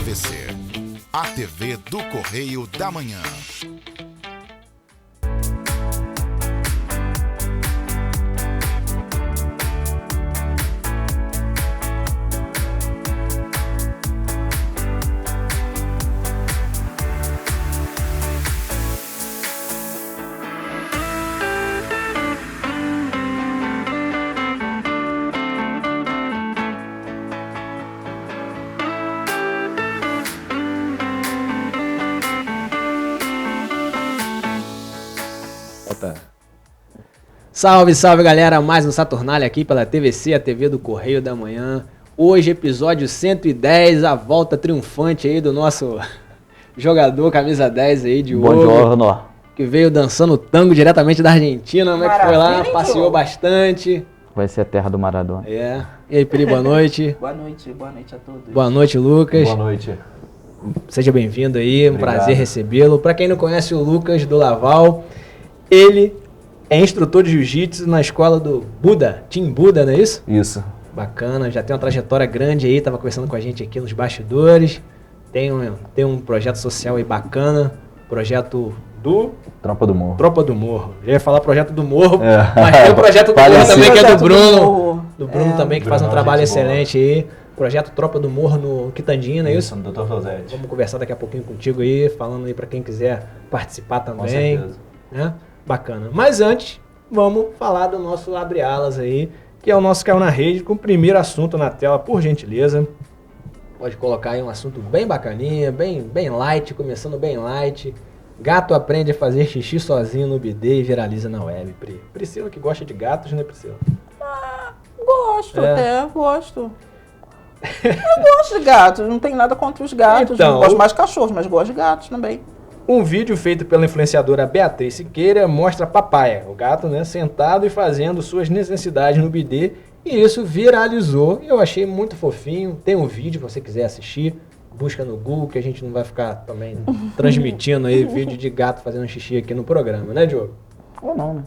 TVC, a TV do Correio da Manhã. Salve, salve galera, mais um Saturnália aqui pela TVC, a TV do Correio da Manhã. Hoje episódio 110, a volta triunfante aí do nosso jogador camisa 10 aí, Diogo. Buongiorno. Que veio dançando tango diretamente da Argentina, como é que foi lá, passeou bastante. Vai ser a terra do Maradona. É. E aí, Pri, boa noite. Boa noite a todos. Boa noite, Lucas. Boa noite. Seja bem-vindo aí, um Obrigado. prazer recebê-lo. Pra quem não conhece o Lucas do Laval, ele é instrutor de jiu-jitsu na escola do Buda, Team Buda, não é isso? Isso. Bacana, já tem uma trajetória grande aí, tava conversando com a gente aqui nos bastidores. Tem um projeto social aí bacana, projeto do Tropa do Morro. Tropa do Morro. Já ia falar projeto do Morro, É. mas tem o projeto do Morro Parecido. também, que é do Projeto do Bruno. Morro. Do Bruno também, que Bruno, faz um trabalho gente boa. excelente aí. Projeto Tropa do Morro no Quitandinha, não é isso? Dr. Rosete. Vamos conversar daqui a pouquinho contigo aí, falando aí pra quem quiser participar Com também. certeza. Né? Bacana. Mas antes, vamos falar do nosso Abre Alas aí, que é o nosso Caiu na Rede, com o primeiro assunto na tela, por gentileza. Pode colocar aí um assunto bem bacaninha, bem light, começando bem light. Gato aprende a fazer xixi sozinho no bidê e viraliza na web, Pri. Priscila que gosta de gatos, né, Priscila? Gosto, É. até, gosto. Eu gosto de gatos, não tem nada contra os gatos. Então, Não gosto mais de cachorros, mas gosto de gatos também. Um vídeo feito pela influenciadora Beatriz Siqueira mostra Papaya, o gato, né, sentado e fazendo suas necessidades no bidê, e isso viralizou. Eu achei muito fofinho. Tem um vídeo, se você quiser assistir, busca no Google, que a gente não vai ficar também transmitindo aí vídeo de gato fazendo xixi aqui no programa, né, Diogo? Ou não, né?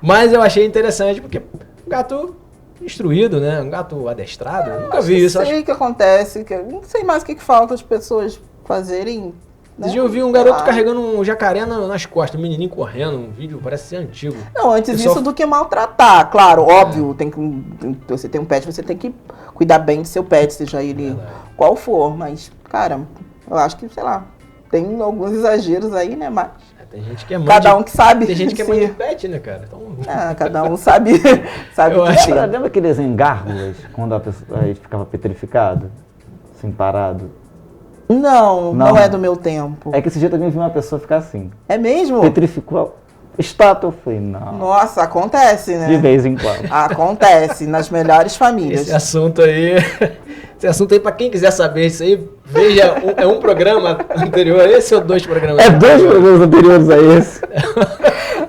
Mas eu achei interessante, porque um gato instruído, né, um gato adestrado, eu nunca vi isso. Não sei o que acontece, não sei mais o que falta as pessoas fazerem. Né? Eu vi um garoto Ah. carregando um jacaré nas costas, um menininho correndo, um vídeo parece ser antigo. Não, antes Pessoal- isso do que maltratar. Claro, óbvio, você tem um pet, você tem que cuidar bem do seu pet, seja ele Verdade. qual for. Mas, cara, eu acho que, sei lá, tem alguns exageros aí, né? Mas Tem gente que é mãe cada de- um que sabe. Tem gente que é se- mãe de pet, né, cara? Então, Cada um sabe, sabe Eu o que acho- tem. Lembra aqueles engárgulas, quando a gente ficava petrificado? Assim, parado? Não Não. é do meu tempo. É que esse dia eu também vi uma pessoa ficar assim. É mesmo? Petrificou. Estátua, eu falei, não. Nossa, acontece, né? De vez em quando. Acontece, nas melhores famílias. esse assunto aí... Esse assunto aí, pra quem quiser saber isso aí, veja, é um programa anterior a esse ou dois programas? É dois programas anteriores a esse.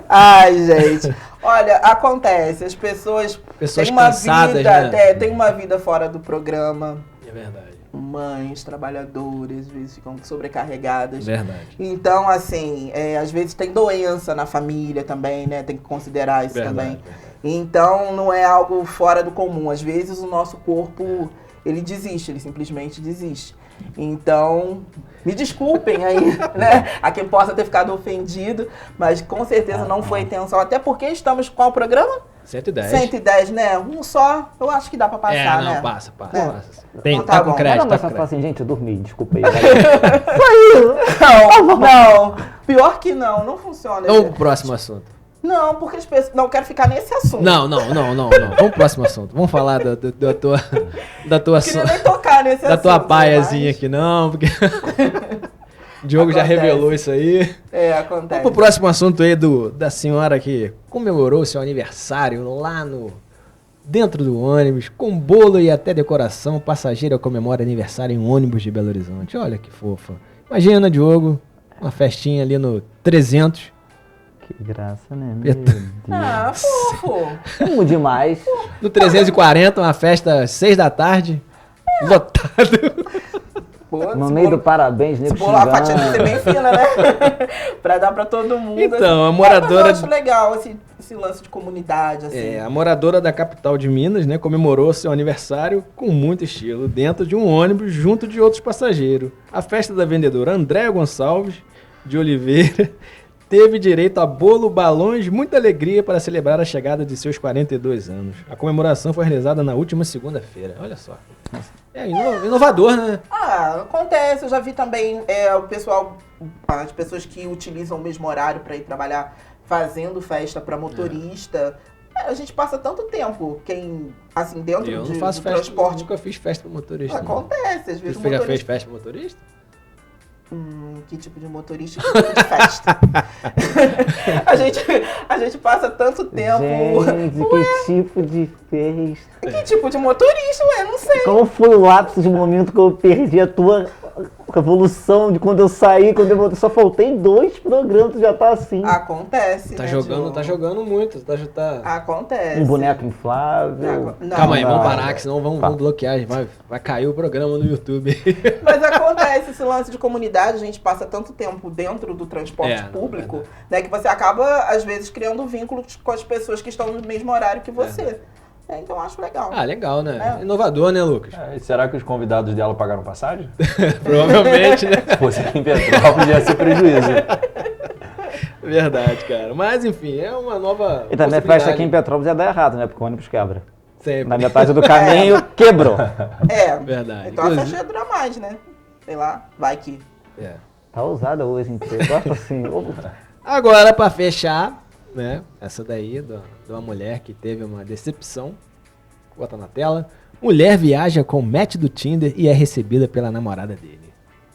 Ai, gente. Olha, acontece. As pessoas Pessoas têm uma cansadas, vida, né? tem uma vida fora do programa. É verdade, Mães, trabalhadoras, às vezes ficam sobrecarregadas. verdade. Então, assim, às vezes tem doença na família também, né? Tem que considerar isso Verdade, também. verdade. Então, não é algo fora do comum. Às vezes o nosso corpo, ele desiste, ele simplesmente desiste. Então, me desculpem aí, né? A quem possa ter ficado ofendido, mas com certeza não foi intenção. Até porque estamos com qual programa? 110. 110, né? Um só, eu acho que dá pra passar, não, né? passa. É. Passa. Tem, Então tá, tá com bom. crédito, Não, tá mas com só falar crédito. assim, gente, eu dormi, desculpa aí. Não. Pior que não funciona. Vamos pro próximo assunto. Não, porque as pessoas. Não, quero ficar nesse assunto. Não. Vamos pro próximo assunto. Vamos falar da tua... Não queria nem tocar nesse Da assunto. tua paiazinha mas- aqui, não, porque... O Diogo já Acontece. revelou isso aí. Acontece. Vamos pro próximo assunto aí da senhora que comemorou seu aniversário lá dentro do ônibus, com bolo e até decoração. Passageira comemora aniversário em um ônibus de Belo Horizonte. Olha que fofa. Imagina, Diogo, uma festinha ali no 300. Que graça, né? Meu Eita. Deus. Ah, fofo. Como demais. No 340, uma festa às 6 da tarde. Lotado. Pô, No esse meio do bolo- parabéns, esse nego bolo, a fatia tem que ser xingando. bem fina, né? Pra dar pra todo mundo. Então, assim. a moradora- Mas eu acho legal esse esse lance de comunidade, assim. A moradora da capital de Minas, né, comemorou seu aniversário com muito estilo, dentro de um ônibus junto de outros passageiros. A festa da vendedora Andréa Gonçalves de Oliveira teve direito a bolo, balões, muita alegria para celebrar a chegada de seus 42 anos. A comemoração foi realizada na última segunda-feira. Olha só. É inovador, né? Acontece. Eu já vi também o pessoal, as pessoas que utilizam o mesmo horário para ir trabalhar fazendo festa para motorista. A gente passa tanto tempo, assim, dentro Eu do não faço festa, transporte. nunca fiz festa para motorista. Acontece, às vezes Você já motorista... fez festa para motorista? Que tipo de motorista, que tipo de festa? a gente passa tanto tempo... Gente, que tipo de festa? Que tipo de motorista, ué? Não sei. Qual foi o lapso de momento que eu perdi a tua evolução de quando eu saí, quando eu voltei? Só faltei 2 programas, tu já tá assim. Acontece, Tá né, jogando, Diogo? tá jogando muito. Tá... Acontece. Um boneco inflável. Não, Calma aí, não, vamos não. parar, que senão vamos bloquear. Vai cair o programa no YouTube. Mas acontece esse lance de comunidade, a gente passa tanto tempo dentro do transporte público, né, que você acaba, às vezes, criando vínculos com as pessoas que estão no mesmo horário que você. Então eu acho legal. Legal, né? Inovador, né, Lucas? E será que os convidados dela pagaram passagem? Provavelmente, né? Se fosse aqui em Petrópolis, ia ser prejuízo. Verdade, cara. Mas, enfim, é uma nova E também a festa aqui em Petrópolis ia dar errado, né? Porque o ônibus quebra. Sempre. Na metade do caminho, quebrou. Verdade. Então a festa ia durar mais, né? Sei lá, vai que... Tá ousada hoje, hein? Você gosta assim. Agora, pra fechar, né? Essa daí, de uma mulher que teve uma decepção. Bota na tela. Mulher viaja com match do Tinder e é recebida pela namorada dele.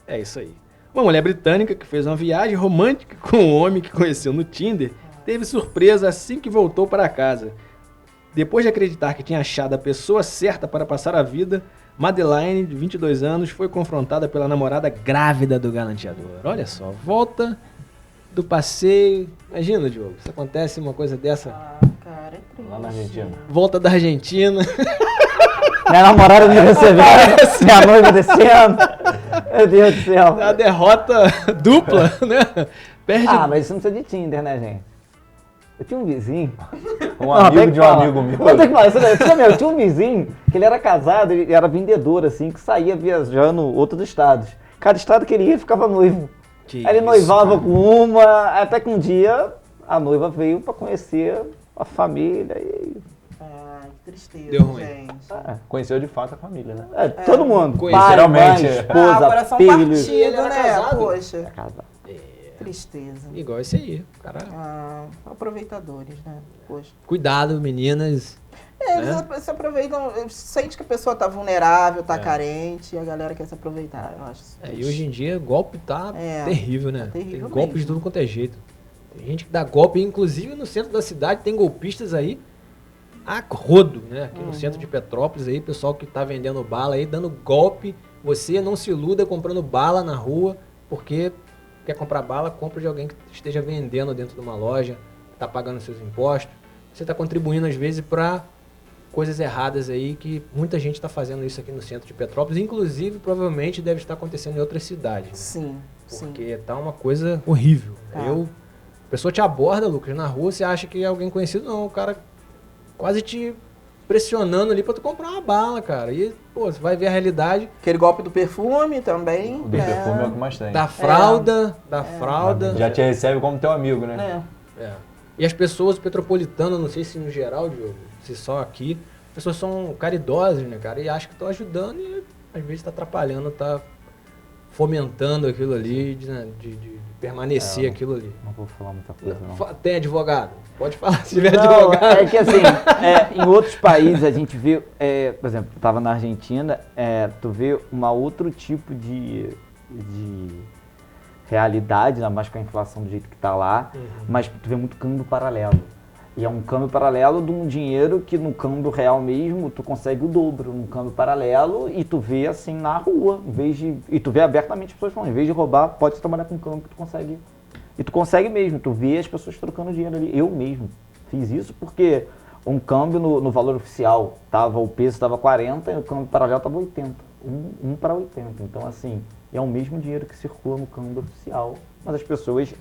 É isso aí. Uma mulher britânica que fez uma viagem romântica com um homem que conheceu no Tinder teve surpresa assim que voltou para casa. Depois de acreditar que tinha achado a pessoa certa para passar a vida, Madeline, de 22 anos, foi confrontada pela namorada grávida do galanteador. Olha só, volta do passeio. Imagina, Diogo, se acontece uma coisa dessa. Cara, é triste. Lá na Argentina. Volta da Argentina. Minha namorada me recebendo, minha noiva descendo. Meu Deus do céu. A derrota dupla, né? Perde. Mas isso não precisa de Tinder, né, gente? Eu tinha um vizinho. Um amigo de um amigo meu. Vou ter que falar, eu tinha um vizinho que ele era casado, ele era vendedor, assim, que saía viajando outros estados. Cada estado que ele ia, ele ficava noivo. Que Aí ele isso, noivava cara. com uma, até que um dia a noiva veio pra conhecer a família e... Que tristeza, Deu ruim. gente. Conheceu de fato a família, né? todo mundo. Conhece, Pai, geralmente, mãe, é. esposa, coração filhos. partido, Ele era né? casado? Poxa, Casado. tristeza. Igual esse aí, cara. Aproveitadores, né? Poxa. Cuidado, meninas. Eles se aproveitam, sente que a pessoa tá vulnerável, tá carente, e a galera quer se aproveitar, eu acho. E hoje em dia, golpe tá terrível, né? tá terrível Tem golpes de mesmo. tudo quanto é jeito. Tem gente que dá golpe, inclusive no centro da cidade, tem golpistas aí a rodo, né? Aqui no centro de Petrópolis aí, pessoal que tá vendendo bala aí, dando golpe. Você não se iluda comprando bala na rua, porque quer comprar bala, compra de alguém que esteja vendendo dentro de uma loja, tá pagando seus impostos. Você tá contribuindo às vezes para coisas erradas aí, que muita gente está fazendo isso aqui no centro de Petrópolis, inclusive provavelmente deve estar acontecendo em outras cidades. Né? Sim, Porque tá uma coisa horrível. Tá. A pessoa te aborda, Lucas, na rua, você acha que é alguém conhecido, não, o cara quase te pressionando ali pra tu comprar uma bala, cara. E, pô, você vai ver a realidade Aquele golpe do perfume também. O do perfume é o que mais tem. da fralda, da fralda. Já te recebe como teu amigo, né? É. E as pessoas petropolitanas, não sei se no geral, Diogo, se só aqui, as pessoas são caridosas, né, cara? E acham que estão ajudando e às vezes tá atrapalhando, tá fomentando aquilo ali, de permanecer aquilo ali. Não vou falar muita coisa, não. Tem advogado? Pode falar se tiver Não, advogado. é que assim, em outros países a gente vê, por exemplo, eu estava na Argentina, tu vê um outro tipo de realidade, ainda mais com a inflação do jeito que está lá, mas tu vê muito câmbio paralelo. E é um câmbio paralelo de um dinheiro que no câmbio real mesmo tu consegue o dobro no câmbio paralelo e tu vê assim na rua, e tu vê abertamente as pessoas falando, em vez de roubar, pode trabalhar com câmbio que tu consegue. E tu consegue mesmo, tu vê as pessoas trocando dinheiro ali. Eu mesmo fiz isso porque um câmbio no valor oficial, o peso estava 40 e o câmbio paralelo estava 80. 1 para 80. Então assim, é o mesmo dinheiro que circula no câmbio oficial. Mas as pessoas,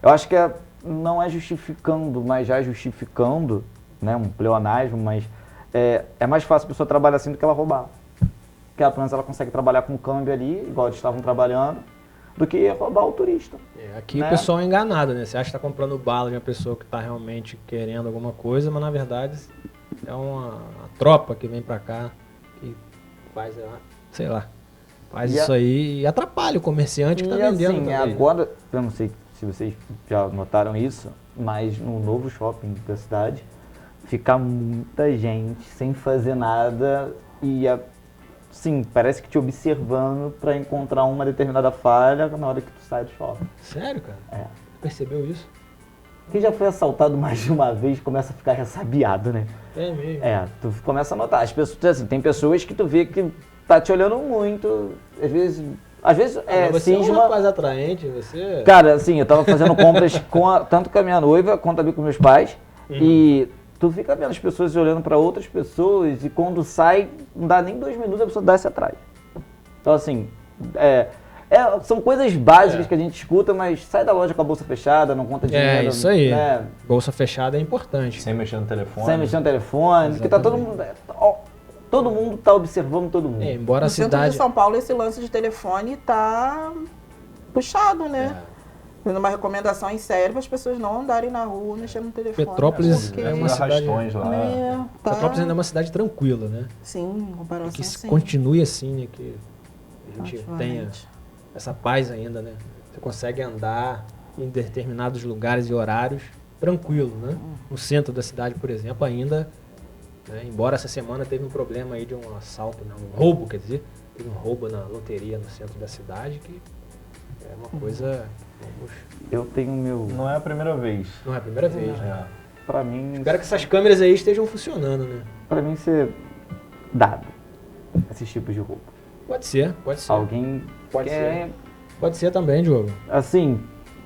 eu acho que não é justificando, mas já justificando, né, um pleonasmo, mas é mais fácil a pessoa trabalhar assim do que ela roubar. Porque pelo menos ela consegue trabalhar com o câmbio ali, igual eles estavam trabalhando, do que roubar o turista. Aqui né? o pessoal é enganado, né? Você acha que está comprando bala de uma pessoa que está realmente querendo alguma coisa, mas na verdade é uma tropa que vem para cá, que faz, sei lá, faz isso aí e atrapalha o comerciante que está vendendo. Assim, também, agora, eu não sei se vocês já notaram isso, mas no novo shopping da cidade, fica muita gente sem fazer nada e sim, parece que te observando para encontrar uma determinada falha na hora que tu sai do shopping. Sério, cara? É. Percebeu isso? Quem já foi assaltado mais de uma vez começa a ficar ressabiado, né? É mesmo. Tu começa a notar. As pessoas, assim, tem pessoas que tu vê que tá te olhando muito, às vezes você é um cisma. rapaz atraente, você... Cara, assim, eu tava fazendo compras tanto com a minha noiva quanto também com meus pais. E tu fica vendo as pessoas olhando para outras pessoas e quando sai, não dá nem 2 minutos, a pessoa desce atrás. Então, assim, são coisas básicas que a gente escuta, mas sai da loja com a bolsa fechada, não conta dinheiro. É, isso aí. Né? Bolsa fechada é importante. Sem mexer no telefone. Sem mexer no telefone, porque tá todo mundo... Todo mundo tá observando todo mundo. Embora No a centro cidade... de São Paulo, esse lance de telefone tá puxado, né? Dando uma recomendação em sério para as pessoas não andarem na rua mexendo no telefone. Petrópolis porque- é uma cidade... arrastões lá. Tá. Petrópolis ainda é uma cidade tranquila, né? Sim, em comparação, Que sim. continue assim, né? Que a gente tenha Ativamente. essa paz ainda, né? Você consegue andar em determinados lugares e horários tranquilo, né? No centro da cidade, por exemplo, ainda, né? Embora essa semana teve um problema aí de um assalto, né? Um roubo, quer dizer, teve um roubo na loteria no centro da cidade, que é uma coisa... Eu tenho meu... Não é a primeira vez. Não é a primeira vez, né? Pra mim... Espero que essas câmeras aí estejam funcionando, né? Pra mim ser dado esses tipos de roupa. Pode ser, pode ser. Alguém Pode quer... Pode ser também, Diogo. Assim,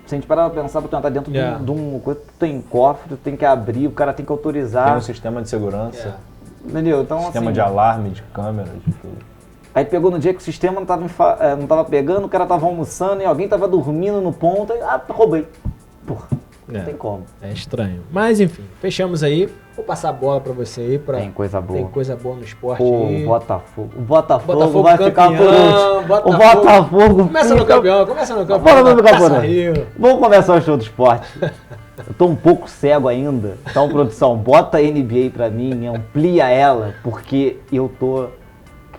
se a gente parar pra pensar, pra tu entrar dentro de um coisa, tu tem cofre, tu tem que abrir, o cara tem que Tem autorizar. um sistema de segurança, Entendeu? Então, sistema assim, de alarme, de câmera, de tudo. aí pegou no dia que o sistema não tava pegando, o cara tava almoçando e alguém tava dormindo no ponto, aí, roubei. Porra, não tem como. É estranho. Mas enfim, fechamos aí. Vou passar a bola pra você aí. Tem coisa boa. Tem coisa boa no esporte Pô, aí. o Botafogo vai campeão, ficar por último. O Botafogo Começa no fica- campeão, começa no campeão. Fala do Taça campeonato. Rio. Vamos começar o show do esporte. Eu tô um pouco cego ainda. Então, produção, bota a NBA pra mim, amplia ela, porque eu tô...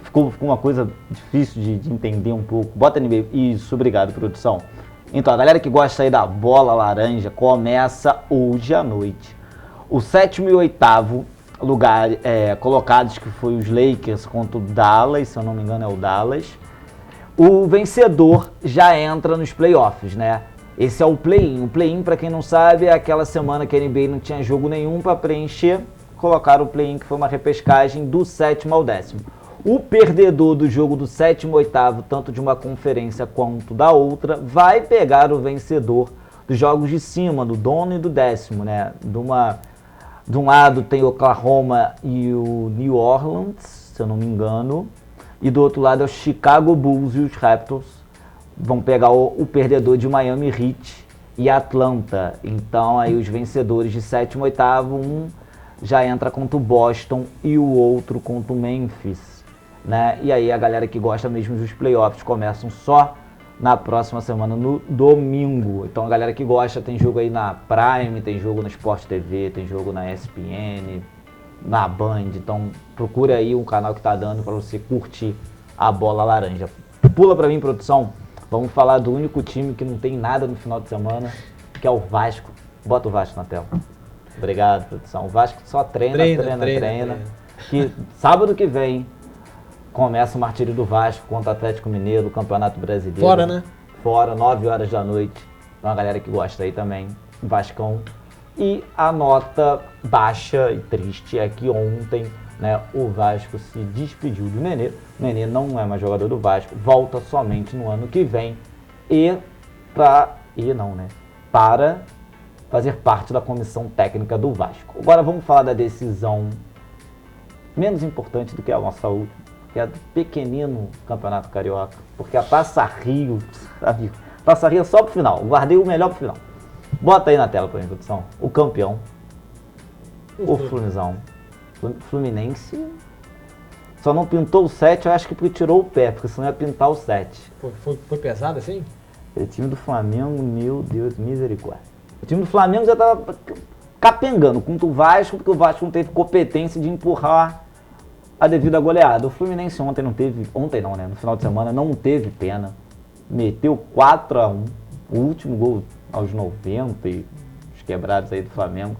Ficou uma coisa difícil de entender um pouco. Bota a NBA. Isso, obrigado, produção. Então, a galera que gosta aí da bola laranja começa hoje à noite. O 7º e 8º lugar colocados, que foi os Lakers contra o Dallas, se eu não me engano é o Dallas. O vencedor já entra nos playoffs, né? Esse é o play-in. O play-in, para quem não sabe, é aquela semana que a NBA não tinha jogo nenhum para preencher. Colocaram o play-in, que foi uma repescagem do 7º ao 10º. O perdedor do jogo do 7º e 8º, tanto de uma conferência quanto da outra, vai pegar o vencedor dos jogos de cima, do nono e do 10º, né? De um lado tem o Oklahoma e o New Orleans, se eu não me engano, e do outro lado é o Chicago Bulls e os Raptors. Vão pegar o perdedor de Miami Heat e Atlanta. Então aí os vencedores de 7º e 8º, um já entra contra o Boston e o outro contra o Memphis, né? E aí a galera que gosta mesmo dos playoffs começam só na próxima semana, no domingo. Então a galera que gosta, tem jogo aí na Prime, tem jogo na Sport TV, tem jogo na ESPN, na Band. Então procura aí um canal que tá dando para você curtir a bola laranja. Pula pra mim, produção. Vamos falar do único time que não tem nada no final de semana, que é o Vasco. Bota o Vasco na tela. Obrigado, produção. O Vasco só treina. Que sábado que vem começa o martírio do Vasco contra o Atlético Mineiro, do Campeonato Brasileiro. Fora, né? Fora, 9 horas da noite. Uma galera que gosta aí também, Vascão. E a nota baixa e triste é que ontem, né, o Vasco se despediu do Nenê. O Nenê não é mais jogador do Vasco, volta somente no ano que vem. Para fazer parte da comissão técnica do Vasco. Agora vamos falar da decisão menos importante do que a nossa última, que é do pequenino Campeonato Carioca, porque a Taça Rio, amigo, Taça Rio é só pro final, guardei o melhor pro final. Bota aí na tela pra mim, produção. O campeão. O Fluminzão. Fluminense. Só não pintou o 7, eu acho que porque tirou o pé, porque senão ia pintar o 7. Foi pesado assim? O time do Flamengo, meu Deus, misericórdia. O time do Flamengo já tava capengando contra o Vasco, porque o Vasco não teve competência de empurrar a devida goleada. O Fluminense ontem não teve, ontem não, né? No final de semana não teve pena. Meteu 4-1, o último gol aos 90 e os quebrados aí do Flamengo.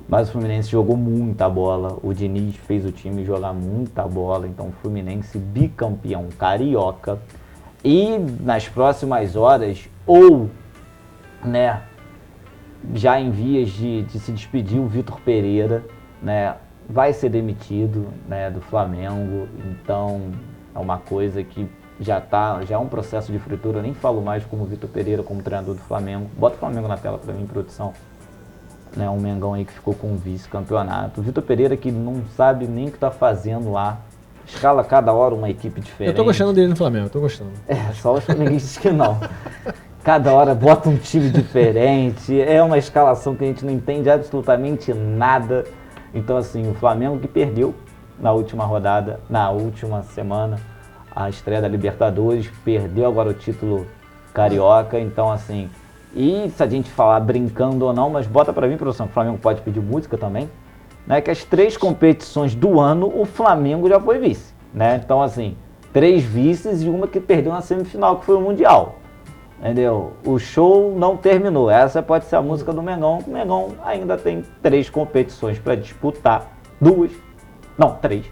Mas o Fluminense jogou muita bola, o Diniz fez o time jogar muita bola, então o Fluminense bicampeão carioca. E nas próximas horas, ou, né, já em vias de se despedir o Vitor Pereira, né, vai ser demitido, né, do Flamengo, então é uma coisa que já é um processo de fritura, eu nem falo mais como Vitor Pereira, como treinador do Flamengo. Bota o Flamengo na tela para mim, produção. Né, um Mengão aí que ficou com o vice-campeonato. O Vitor Pereira que não sabe nem o que tá fazendo lá. Escala cada hora uma equipe diferente. Eu tô gostando dele no Flamengo, eu tô gostando. Só os flamenguistas que não. Cada hora bota um time diferente. É uma escalação que a gente não entende absolutamente nada. Então, assim, o Flamengo que perdeu na última rodada, na última semana, a estreia da Libertadores, perdeu agora o título carioca. Então, assim, e se a gente falar brincando ou não, mas bota pra mim, produção, que o Flamengo pode pedir música também, né? Que as 3 competições do ano, o Flamengo já foi vice, né? Então, assim, 3 vices e uma que perdeu na semifinal, que foi o Mundial. Entendeu? O show não terminou. Essa pode ser a música do Mengão. O Mengão ainda tem 3 competições para disputar. 3.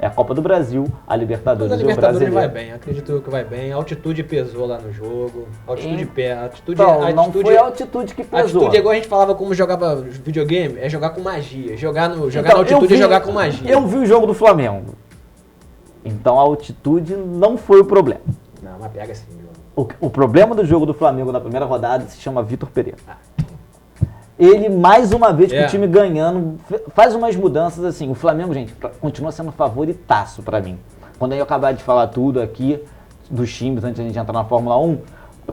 É a Copa do Brasil, a Libertadores Mas a e o Libertadores Brasileiro. vai bem, acredito que vai bem. A altitude pesou lá no jogo. A altitude pé. Então, não foi a altitude que A pesou. altitude é igual a gente falava como jogava videogame, é jogar com magia. Jogar na Então, altitude é jogar com magia. Eu vi o jogo do Flamengo. Então a altitude não foi o problema. Não, mas pega assim, João. O problema do jogo do Flamengo na primeira rodada se chama Vitor Pereira. Ele, mais uma vez, com o time ganhando, faz umas mudanças assim. O Flamengo, gente, continua sendo favoritaço pra mim. Quando eu acabar de falar tudo aqui dos times, antes de a gente entrar na Fórmula 1,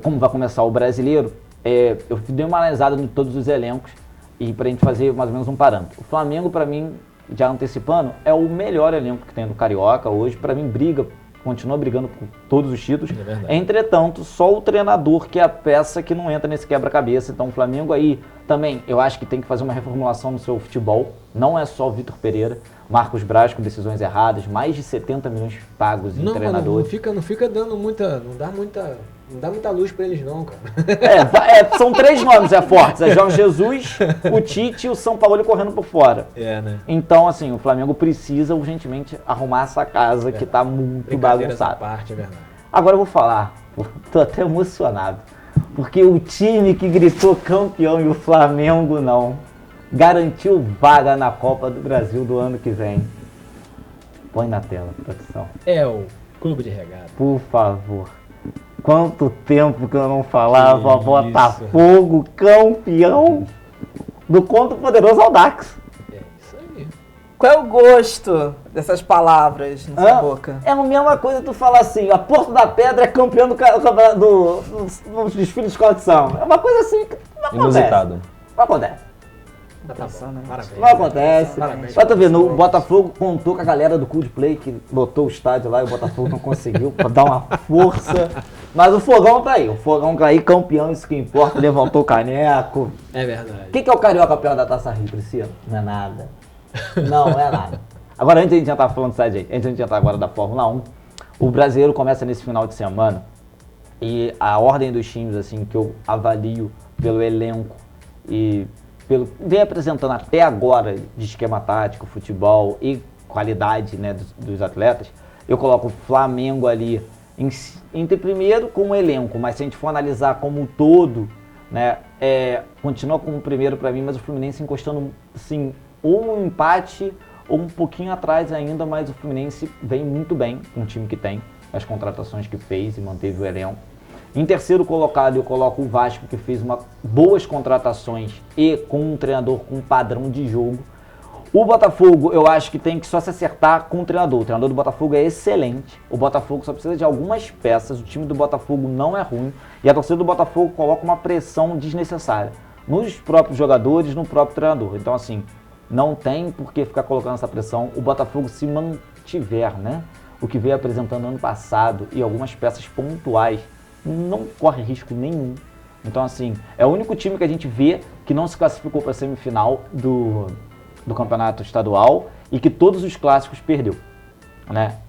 como vai começar o Brasileiro, eu dei uma analisada em todos os elencos e pra gente fazer mais ou menos um parâmetro. O Flamengo, pra mim, já antecipando, é o melhor elenco que tem no Carioca hoje. Pra mim, continua brigando por todos os títulos. Entretanto, só o treinador que é a peça que não entra nesse quebra-cabeça. Então o Flamengo aí também, eu acho que tem que fazer uma reformulação no seu futebol. Não é só o Vitor Pereira, Marcos Braz com decisões erradas, mais de 70 milhões pagos em treinadores. Não fica dando muita, não dá muita luz pra eles não, cara. São 3 nomes fortes, é Jorge Jesus, o Tite e o São Paulo correndo por fora. Né? Então, assim, o Flamengo precisa urgentemente arrumar essa casa que tá muito bagunçada. Parte, é verdade. Agora eu vou falar, tô até emocionado, porque o time que gritou campeão e o Flamengo não, garantiu vaga na Copa do Brasil do ano que vem. Põe na tela, produção. É o Clube de Regata. Por favor. Quanto tempo que eu não falava Que Botafogo campeão do contra o poderoso Audax. É isso aí. Qual é o gosto dessas palavras na sua boca? É a mesma coisa tu falar assim, a Porto da Pedra é campeão do desfile de escola de samba. É uma coisa assim que não acontece. Inusitado. Não acontece. Tá bom. Parabéns. Não acontece. Parabéns. Mas tu vendo, o Botafogo contou com a galera do Coldplay que botou o estádio lá e o Botafogo não conseguiu pra dar uma força. Mas o Fogão tá aí. O Fogão tá aí, campeão, isso que importa, levantou o caneco. É verdade. O que é o Carioca campeão da Taça Rio, Priscila? Não é nada. Não é nada. Agora, antes de a gente entrar falando sério, antes de a gente entrar agora da Fórmula 1, o Brasileiro começa nesse final de semana e a ordem dos times, assim, que eu avalio pelo elenco e vem apresentando até agora de esquema tático, futebol e qualidade, né, dos atletas, eu coloco o Flamengo ali entre primeiro com o elenco, mas se a gente for analisar como um todo, né, continua como primeiro para mim, mas o Fluminense encostando, assim, ou um empate ou um pouquinho atrás ainda, mas o Fluminense vem muito bem com o time que tem, as contratações que fez e manteve o elenco. Em terceiro colocado eu coloco o Vasco, que fez boas contratações e com um treinador com um padrão de jogo. O Botafogo eu acho que tem que só se acertar com o treinador. O treinador do Botafogo é excelente. O Botafogo só precisa de algumas peças. O time do Botafogo não é ruim. E a torcida do Botafogo coloca uma pressão desnecessária. nos próprios jogadores, no próprio treinador. Então, assim, não tem por que ficar colocando essa pressão. O Botafogo, se mantiver, né, o que veio apresentando ano passado e algumas peças pontuais, não corre risco nenhum. Então, assim, é o único time que a gente vê que não se classificou para a semifinal do campeonato estadual e que todos os clássicos perdeu, né?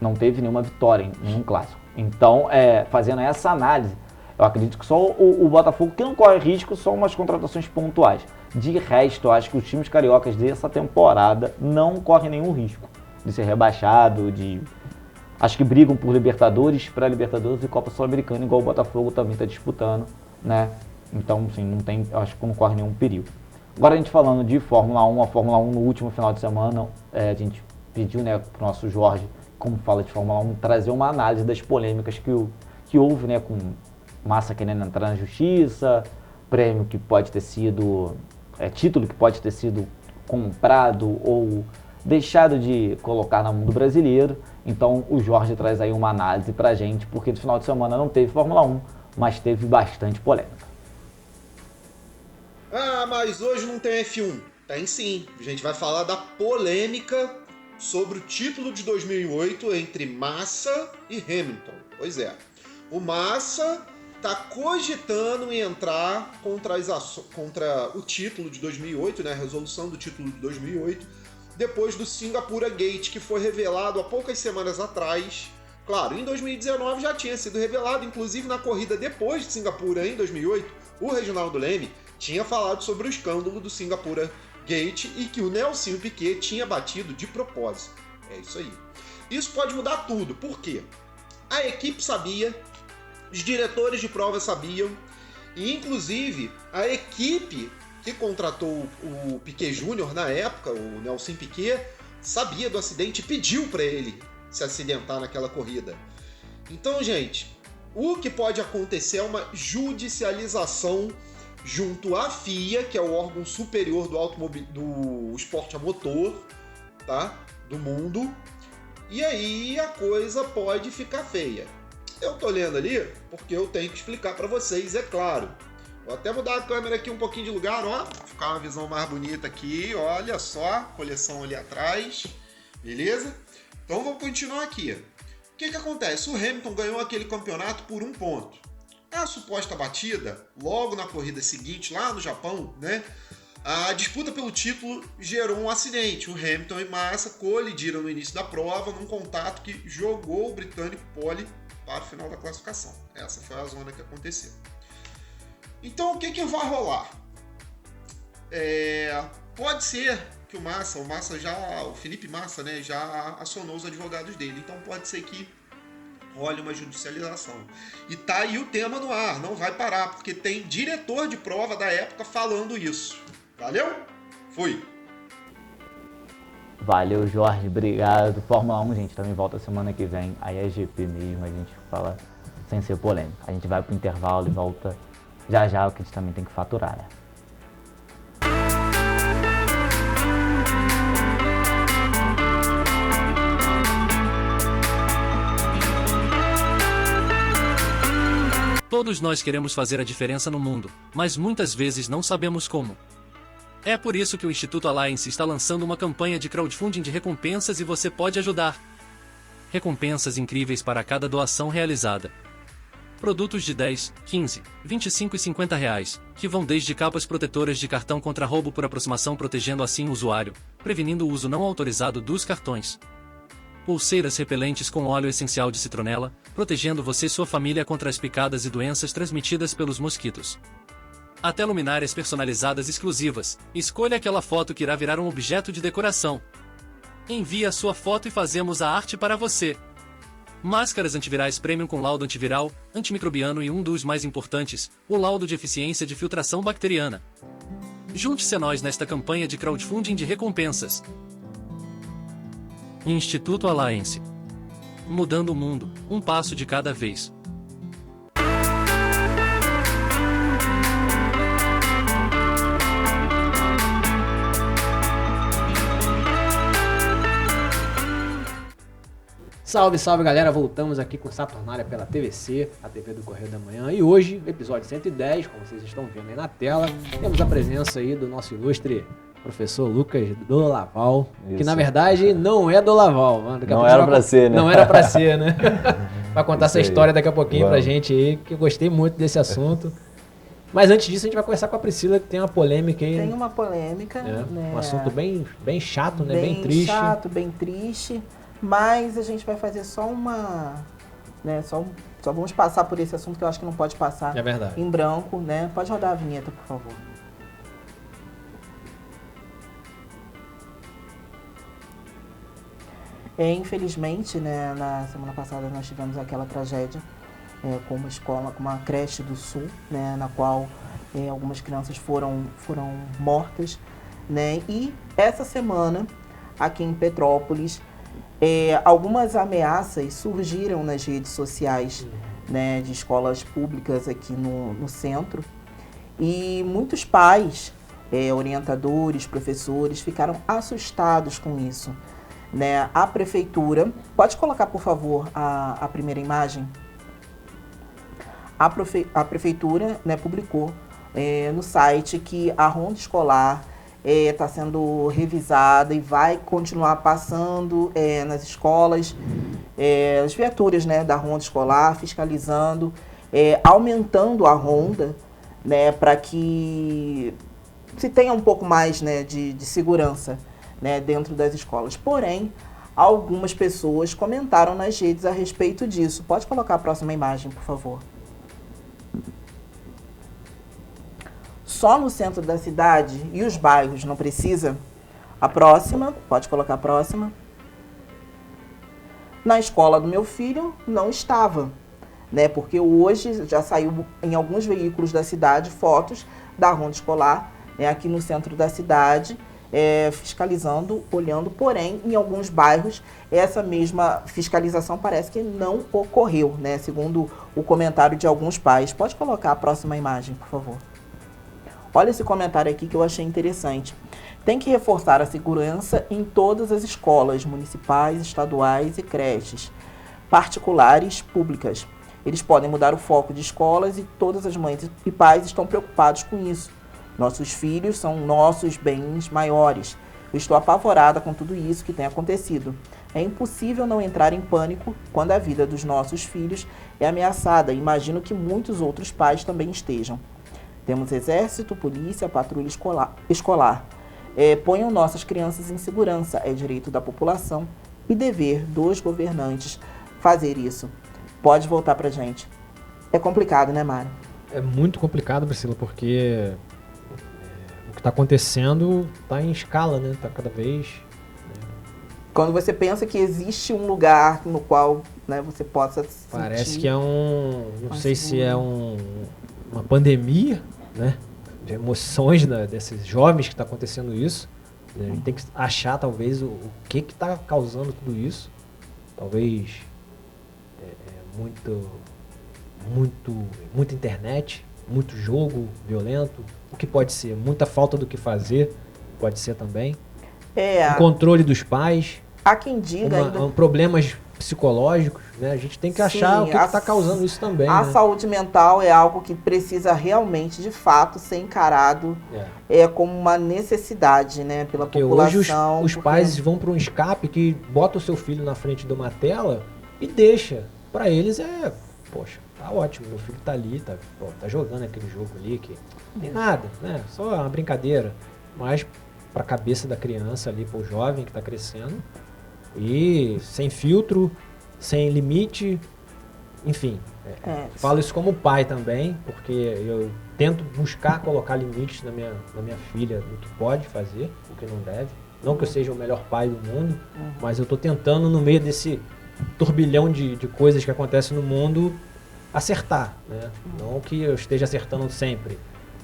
Não teve nenhuma vitória em nenhum clássico. Então, fazendo essa análise, eu acredito que só o Botafogo, que não corre risco, são umas contratações pontuais. De resto, eu acho que os times cariocas dessa temporada não correm nenhum risco de ser rebaixado, acho que brigam por Libertadores, pré-Libertadores e Copa Sul-Americana, igual o Botafogo também está disputando, né? Então, assim, não tem, acho que não corre nenhum perigo. Agora a gente falando de Fórmula 1, a Fórmula 1 no último final de semana, a gente pediu, né, para o nosso Jorge, como fala de Fórmula 1, trazer uma análise das polêmicas que houve, né, com Massa querendo entrar na justiça, prêmio que pode ter sido, título que pode ter sido comprado ou deixado de colocar na mão do brasileiro. Então o Jorge traz aí uma análise pra gente, porque no final de semana não teve Fórmula 1, mas teve bastante polêmica. Ah, mas hoje não tem F1. Tem sim. A gente vai falar da polêmica sobre o título de 2008 entre Massa e Hamilton. Pois é. O Massa está cogitando em entrar contra o título de 2008, né, a resolução do título de 2008, depois do Singapura Gate, que foi revelado há poucas semanas atrás. Claro, em 2019 já tinha sido revelado, inclusive na corrida depois de Singapura, em 2008, o Reginaldo Leme tinha falado sobre o escândalo do Singapura Gate e que o Nelsinho Piquet tinha batido de propósito. É isso aí. Isso pode mudar tudo. Por quê? A equipe sabia, os diretores de prova sabiam, e inclusive a equipe que contratou o Piquet Júnior na época, o Nelson Piquet, sabia do acidente e pediu para ele se acidentar naquela corrida. Então, gente, o que pode acontecer é uma judicialização junto à FIA, que é o órgão superior do esporte a motor, tá? Do mundo. E aí a coisa pode ficar feia. Eu tô lendo ali porque eu tenho que explicar para vocês, é claro. Vou até mudar a câmera aqui um pouquinho de lugar, ó. Ficar uma visão mais bonita aqui, olha só. Coleção ali atrás, beleza? Então vamos continuar aqui. O que acontece? O Hamilton ganhou aquele campeonato por 1 ponto. A suposta batida, logo na corrida seguinte, lá no Japão, né? A disputa pelo título gerou um acidente. O Hamilton e Massa colidiram no início da prova num contato que jogou o britânico Pole para o final da classificação. Essa foi a zona que aconteceu. Então o que vai rolar? Pode ser que o Felipe Massa, né, já acionou os advogados dele. Então pode ser que role uma judicialização. E tá aí o tema no ar, não vai parar, porque tem diretor de prova da época falando isso. Valeu? Fui! Valeu, Jorge, obrigado. Fórmula 1, gente, também volta semana que vem. Aí é GP mesmo, a gente fala sem ser polêmico. A gente vai pro intervalo e volta já, que a gente também tem que faturar, né? Todos nós queremos fazer a diferença no mundo, mas muitas vezes não sabemos como. É por isso que o Instituto Alliance está lançando uma campanha de crowdfunding de recompensas e você pode ajudar. Recompensas incríveis para cada doação realizada. Produtos de 10, 15, 25 e 50 reais, que vão desde capas protetoras de cartão contra roubo por aproximação, protegendo assim o usuário, prevenindo o uso não autorizado dos cartões. Pulseiras repelentes com óleo essencial de citronela, protegendo você e sua família contra as picadas e doenças transmitidas pelos mosquitos. Até luminárias personalizadas exclusivas. Escolha aquela foto que irá virar um objeto de decoração. Envie a sua foto e fazemos a arte para você. Máscaras antivirais premium com laudo antiviral, antimicrobiano e um dos mais importantes, o laudo de eficiência de filtração bacteriana. Junte-se a nós nesta campanha de crowdfunding de recompensas. Instituto Alliance. Mudando o mundo, um passo de cada vez. Salve, salve galera, voltamos aqui com Saturnália pela TVC, a TV do Correio da Manhã. E hoje, episódio 110, como vocês estão vendo aí na tela, temos a presença aí do nosso ilustre professor Lucas Dolaval, que Isso. na verdade não é Dolaval. Não era pra ser, né? Não era pra ser, né? Vai contar essa Isso aí. história daqui a pouquinho pra Vamos. gente aí, que eu gostei muito desse assunto. Mas antes disso, a gente vai conversar com a Priscila, que tem uma polêmica aí. Tem uma polêmica, né? né? Um assunto bem chato, né? Bem triste. chato, bem triste. Mas a gente vai fazer só uma... Né? Só vamos passar por esse assunto que eu acho que não pode passar É verdade. em branco, né? Pode rodar a vinheta, por favor. Infelizmente, né, na semana passada nós tivemos aquela tragédia com uma escola, com uma creche do Sul, né, na qual algumas crianças foram mortas, né, e essa semana, aqui em Petrópolis, algumas ameaças surgiram nas redes sociais, né, de escolas públicas aqui no centro, e muitos pais, orientadores, professores, ficaram assustados com isso. Né, a prefeitura, pode colocar por favor a primeira imagem? A prefeitura, né, publicou no site que a ronda escolar está sendo revisada e vai continuar passando nas escolas, as viaturas, né, da ronda escolar, fiscalizando, aumentando a ronda, né, para que se tenha um pouco mais, né, de segurança, né, dentro das escolas. Porém, algumas pessoas comentaram nas redes a respeito disso. Pode colocar a próxima imagem, por favor. Só no centro da cidade e os bairros não precisa? A próxima, pode colocar a próxima. Na escola do meu filho não estava, né, porque hoje já saiu em alguns veículos da cidade fotos da ronda escolar, né, aqui no centro da cidade, fiscalizando, olhando, porém, em alguns bairros, essa mesma fiscalização parece que não ocorreu, né? Segundo o comentário de alguns pais. Pode colocar a próxima imagem, por favor. Olha esse comentário aqui que eu achei interessante. Tem que reforçar a segurança em todas as escolas municipais, estaduais e creches, particulares, públicas. Eles podem mudar o foco de escolas e todas as mães e pais estão preocupados com isso. Nossos filhos são nossos bens maiores. Eu estou apavorada com tudo isso que tem acontecido. É impossível não entrar em pânico quando a vida dos nossos filhos é ameaçada. Imagino que muitos outros pais também estejam. Temos exército, polícia, patrulha escolar. Ponham nossas crianças em segurança. É direito da população e dever dos governantes fazer isso. Pode voltar pra gente. É complicado, né, Mário? É muito complicado, Priscila, porque o que está acontecendo está em escala, né? Está cada vez... Quando você pensa que existe um lugar no qual, né, você possa Parece sentir... que é um... Não mais sei se seguro. é uma pandemia, né? De emoções desses jovens que está acontecendo isso. A gente tem que achar, talvez, o que está causando tudo isso. Talvez muita internet, muito jogo violento. O que pode ser? Muita falta do que fazer, pode ser também. O controle dos pais, Há quem diga ainda... problemas psicológicos, né? A gente tem que achar o que a está causando isso também. A né? saúde mental é algo que precisa realmente, de fato, ser encarado como uma necessidade, né, pela Porque população. hoje os pais vão para um escape que bota o seu filho na frente de uma tela e deixa. Para eles poxa, tá ótimo, meu filho tá ali, tá jogando aquele jogo ali que não tem nada, né? Só uma brincadeira. Mas para a cabeça da criança ali, para o jovem que está crescendo, e sem filtro, sem limite, enfim. Falo isso como pai também, porque eu tento buscar colocar limites na minha filha do que pode fazer, o que não deve. Não que eu seja o melhor pai do mundo, mas eu tô tentando, no meio desse turbilhão de coisas que acontecem no mundo, acertar, né? Não que eu esteja acertando sempre,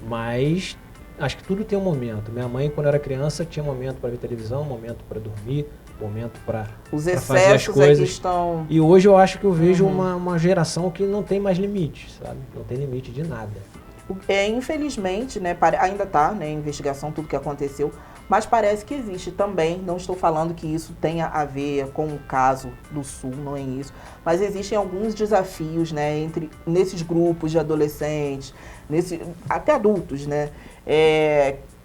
mas acho que tudo tem um momento. Minha mãe, quando era criança, tinha um momento para ver televisão, um momento para dormir, um momento para fazer as excessos coisas. estão... E hoje eu acho que eu vejo uma geração que não tem mais limites, sabe? Não tem limite de nada. Infelizmente, né, ainda está, né, investigação, tudo que aconteceu, mas parece que existe também. Não estou falando que isso tenha a ver com o caso do Sul, não é isso. Mas existem alguns desafios, né, nesses grupos de adolescentes, até adultos, né,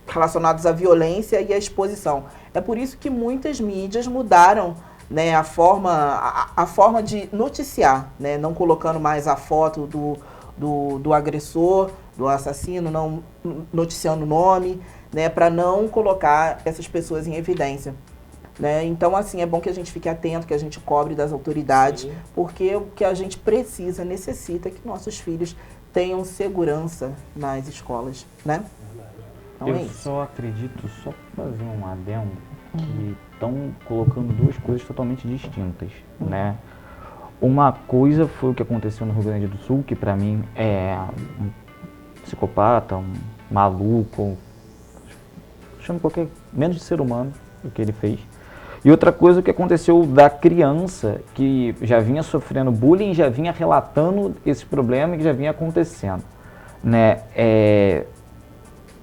relacionados à violência e à exposição. É por isso que muitas mídias mudaram, né, a forma de noticiar, né, não colocando mais a foto do agressor, do assassino, não noticiando o nome, né, para não colocar essas pessoas em evidência. Né? Então, assim, é bom que a gente fique atento, que a gente cobre das autoridades, Sim. porque o que a gente precisa, necessita, é que nossos filhos tenham segurança nas escolas, né? Então Eu é isso. só acredito, só fazer um adendo, que estão colocando duas coisas totalmente distintas, né? Uma coisa foi o que aconteceu no Rio Grande do Sul, que pra mim é um psicopata, um maluco, chama qualquer, menos de ser humano, o que ele fez. E outra coisa que aconteceu da criança que já vinha sofrendo bullying, já vinha relatando esse problema que já vinha acontecendo, né?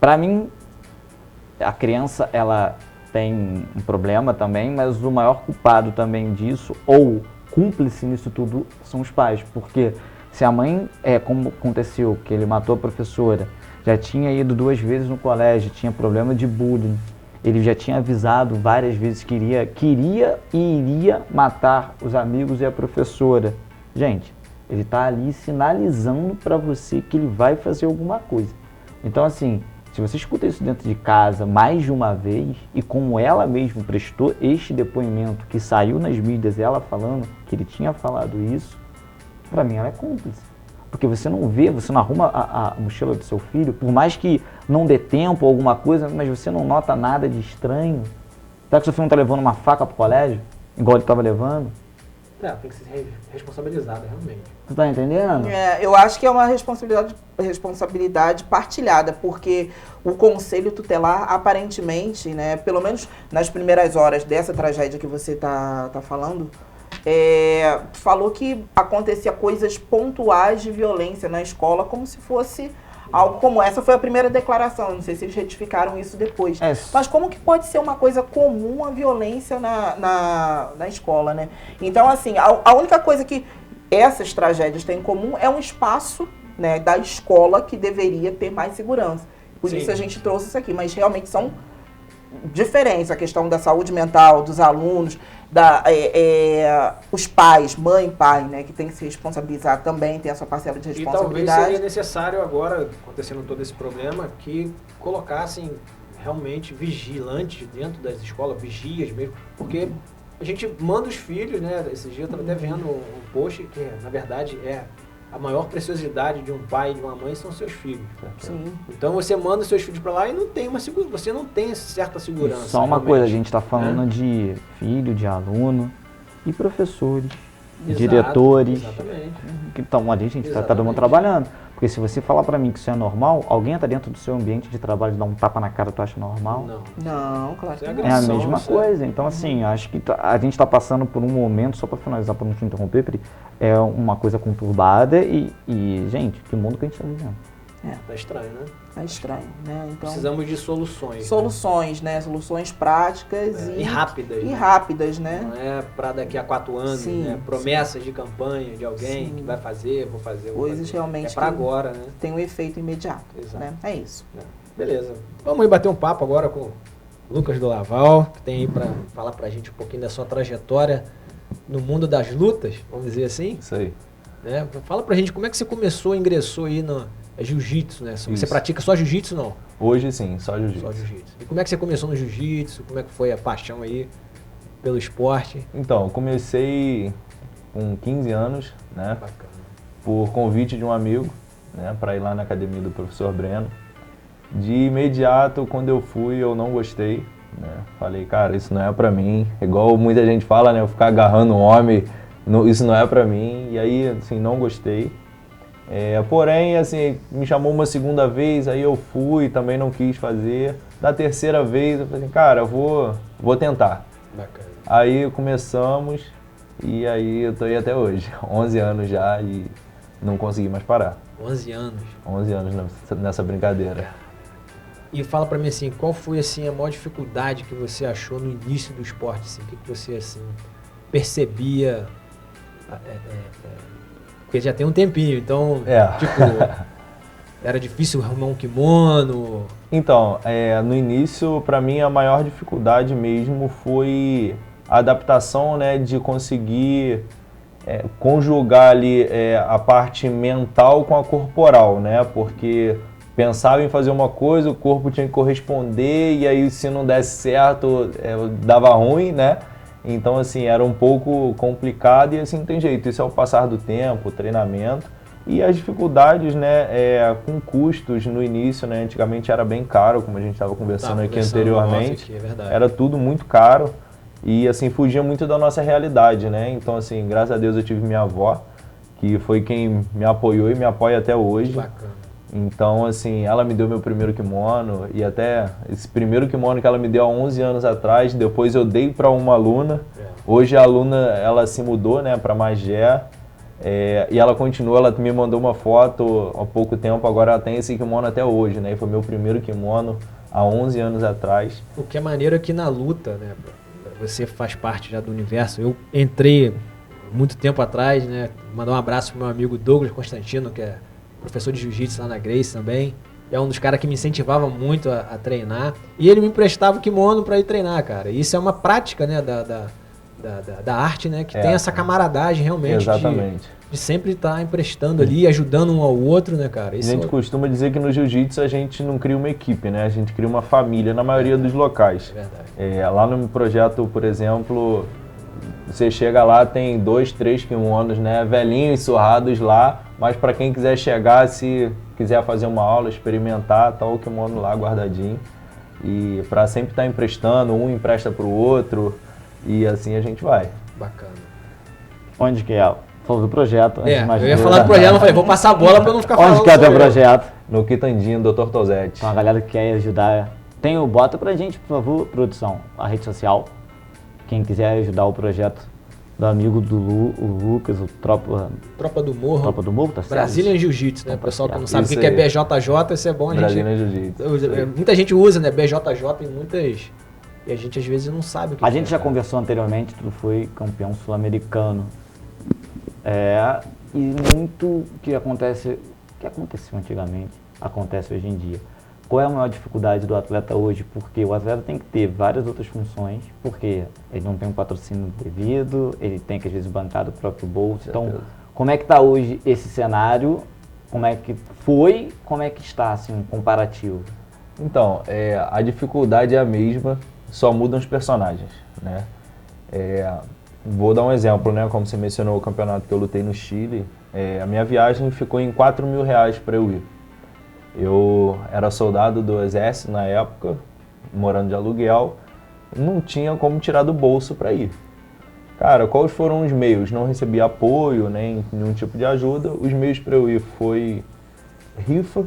Para mim, a criança, ela tem um problema também, mas o maior culpado também disso, ou cúmplice nisso tudo, são os pais. Porque se a mãe, como aconteceu, que ele matou a professora, já tinha ido 2 vezes no colégio, tinha problema de bullying, ele já tinha avisado várias vezes que queria e iria matar os amigos e a professora. Gente, ele está ali sinalizando para você que ele vai fazer alguma coisa. Então, assim, se você escuta isso dentro de casa mais de uma vez, e como ela mesma prestou este depoimento que saiu nas mídias, ela falando que ele tinha falado isso, para mim ela é cúmplice. Porque você não vê, você não arruma a mochila do seu filho, por mais que não dê tempo ou alguma coisa, mas você não nota nada de estranho. Será que seu filho não está levando uma faca pro colégio, igual ele estava levando? Tem que ser responsabilizado, realmente. Você tá entendendo? Eu acho que é uma responsabilidade partilhada, porque o Conselho Tutelar, aparentemente, né, pelo menos nas primeiras horas dessa tragédia que você tá falando, falou que acontecia coisas pontuais de violência na escola, como se fosse algo como essa. Foi a primeira declaração, não sei se eles retificaram isso depois. Mas como que pode ser uma coisa comum a violência na escola, né? Então, assim, a única coisa que essas tragédias têm em comum é um espaço, né, da escola que deveria ter mais segurança. Por Sim. isso a gente trouxe isso aqui, mas realmente são diferentes. A questão da saúde mental dos alunos, os pais, mãe e pai, né, que tem que se responsabilizar também, tem a sua parcela de E talvez responsabilidade. seria necessário agora, acontecendo todo esse problema, que colocassem realmente vigilantes dentro das escolas, vigias mesmo, porque a gente manda os filhos, né, esses dias eu estava até vendo um post que, na verdade, a maior preciosidade de um pai e de uma mãe são seus filhos. Sim. Então você manda os seus filhos para lá e não tem você não tem certa segurança. Só uma realmente. coisa, a gente está falando de filho, de aluno e professores, diretores. Exatamente. Que estão ali, gente, tá todo Exatamente. mundo trabalhando. Porque se você falar pra mim que isso é normal, alguém tá dentro do seu ambiente de trabalho e dá um tapa na cara, tu acha normal? Não. Não, claro que Isso é não. É a agressão, mesma isso é- coisa. Então, assim, acho que a gente tá passando por um momento, só pra finalizar, pra não te interromper, Pri, é uma coisa conturbada e, gente, que mundo que a gente tá vivendo. Tá estranho, né? É estranho, né? Então, Precisamos de soluções. soluções, né? Soluções práticas E rápidas. E né? rápidas, né? Não é para daqui a 4 anos, Sim, né? Promessas de campanha de alguém Sim. que vai fazer, vou fazer. Coisas realmente É para que- agora, né? Tem um efeito imediato, Exato. né? É isso. Beleza. Vamos aí bater um papo agora com o Lucas do Laval, que tem aí para falar pra gente um pouquinho da sua trajetória no mundo das lutas, vamos dizer assim. Isso aí. Né? Fala pra gente como é que você começou, ingressou aí no jiu-jitsu, né? Você Isso. pratica só jiu-jitsu, não? Hoje sim, só Só jiu-jitsu. jiu-jitsu. E como é que você começou no jiu-jitsu? Como é que foi a paixão aí pelo esporte? Então, eu comecei com 15 anos, né? Bacana. Por convite de um amigo, né? Para ir lá na academia do professor Breno. De imediato, quando eu fui, eu não gostei, né? Falei, cara, isso não é pra mim. Igual muita gente fala, né? Eu ficar agarrando um homem, isso não é pra mim. E aí, assim, não gostei. Porém, assim, me chamou uma segunda vez, aí eu fui, também não quis fazer. Da terceira vez, eu falei, cara, eu vou tentar. Bacana. Aí começamos e aí eu tô aí até hoje, 11 anos já e não consegui mais parar. 11 anos. 11 anos nessa brincadeira. E fala pra mim assim, qual foi assim a maior dificuldade que você achou no início do esporte? Assim, o que você assim percebia? Porque já tem um tempinho, então tipo, era difícil arrumar um kimono? Então, no início, para mim, a maior dificuldade mesmo foi a adaptação, né, de conseguir conjugar ali a parte mental com a corporal, né, porque pensava em fazer uma coisa, o corpo tinha que corresponder, e aí se não desse certo, dava ruim, né, então assim, era um pouco complicado e assim não tem jeito, isso é o passar do tempo, o treinamento. E as dificuldades, né, com custos no início, né, antigamente era bem caro, como a gente estava conversando aqui anteriormente, era tudo muito caro e assim fugia muito da nossa realidade, né, então assim, graças a Deus eu tive minha avó, que foi quem me apoiou e me apoia até hoje. Bacana. Então assim, ela me deu meu primeiro kimono e até esse primeiro kimono que ela me deu há 11 anos atrás, depois eu dei para uma aluna, hoje a aluna ela se mudou, né, para Magé. E ela continua, ela me mandou uma foto há pouco tempo, agora ela tem esse kimono até hoje, né? E foi meu primeiro kimono há 11 anos atrás. O que é maneiro aqui na luta, né? Você faz parte já do universo. Eu entrei muito tempo atrás, né? Mandar um abraço pro meu amigo Douglas Constantino, que é professor de jiu-jitsu lá na Grace também. É um dos caras que me incentivava muito a treinar. E ele me emprestava o kimono para ir treinar, cara. E isso é uma prática, né? Da arte, né? Que tem essa camaradagem realmente. Exatamente. De sempre estar emprestando ali, ajudando um ao outro, né, cara? Isso a gente costuma dizer que no jiu-jitsu a gente não cria uma equipe, né? A gente cria uma família na maioria dos locais. Verdade. Lá no projeto, por exemplo, você chega lá, tem 2, 3 kimonos, né? Velhinhos, surrados lá, mas para quem quiser chegar, se quiser fazer uma aula, experimentar, tá o kimono lá guardadinho. E para sempre estar emprestando, um empresta pro outro. E assim a gente vai. Bacana. Onde que é? Falou do projeto. Eu ia falar do projeto, mas falei, vou passar a bola pra eu não ficar falando. Onde que é o teu projeto? No Quitandinho, Dr. Tosetti. Então a galera que quer ajudar, bota pra gente, por favor, produção, a rede social. Quem quiser ajudar o projeto do amigo do o Lucas, o Tropa do Morro. Tropa do Morro, tá certo? Brazilian Jiu-Jitsu, né? O pessoal que não sabe o Isso que é aí. BJJ, isso é bom a gente... Brazilian Jiu-Jitsu. Muita gente usa, né? BJJ em muitas... E a gente às vezes não sabe o que A é, gente já cara. conversou anteriormente, tu foi campeão sul-americano. E muito que aconteceu antigamente, acontece hoje em dia. Qual é a maior dificuldade do atleta hoje? Porque o atleta tem que ter várias outras funções, porque ele não tem um patrocínio devido, ele tem que às vezes bancar do próprio bolso. Então, como é que está hoje esse cenário? Como é que foi? Como é que está, assim, um comparativo? Então, a dificuldade é a mesma, só mudam os personagens, né? Vou dar um exemplo, né? Como você mencionou o campeonato que eu lutei no Chile, a minha viagem ficou em R$4.000 para eu ir. Eu era soldado do exército na época, morando de aluguel, não tinha como tirar do bolso para ir. Cara, quais foram os meios? Não recebi apoio, nem nenhum tipo de ajuda. Os meios para eu ir foi rifa,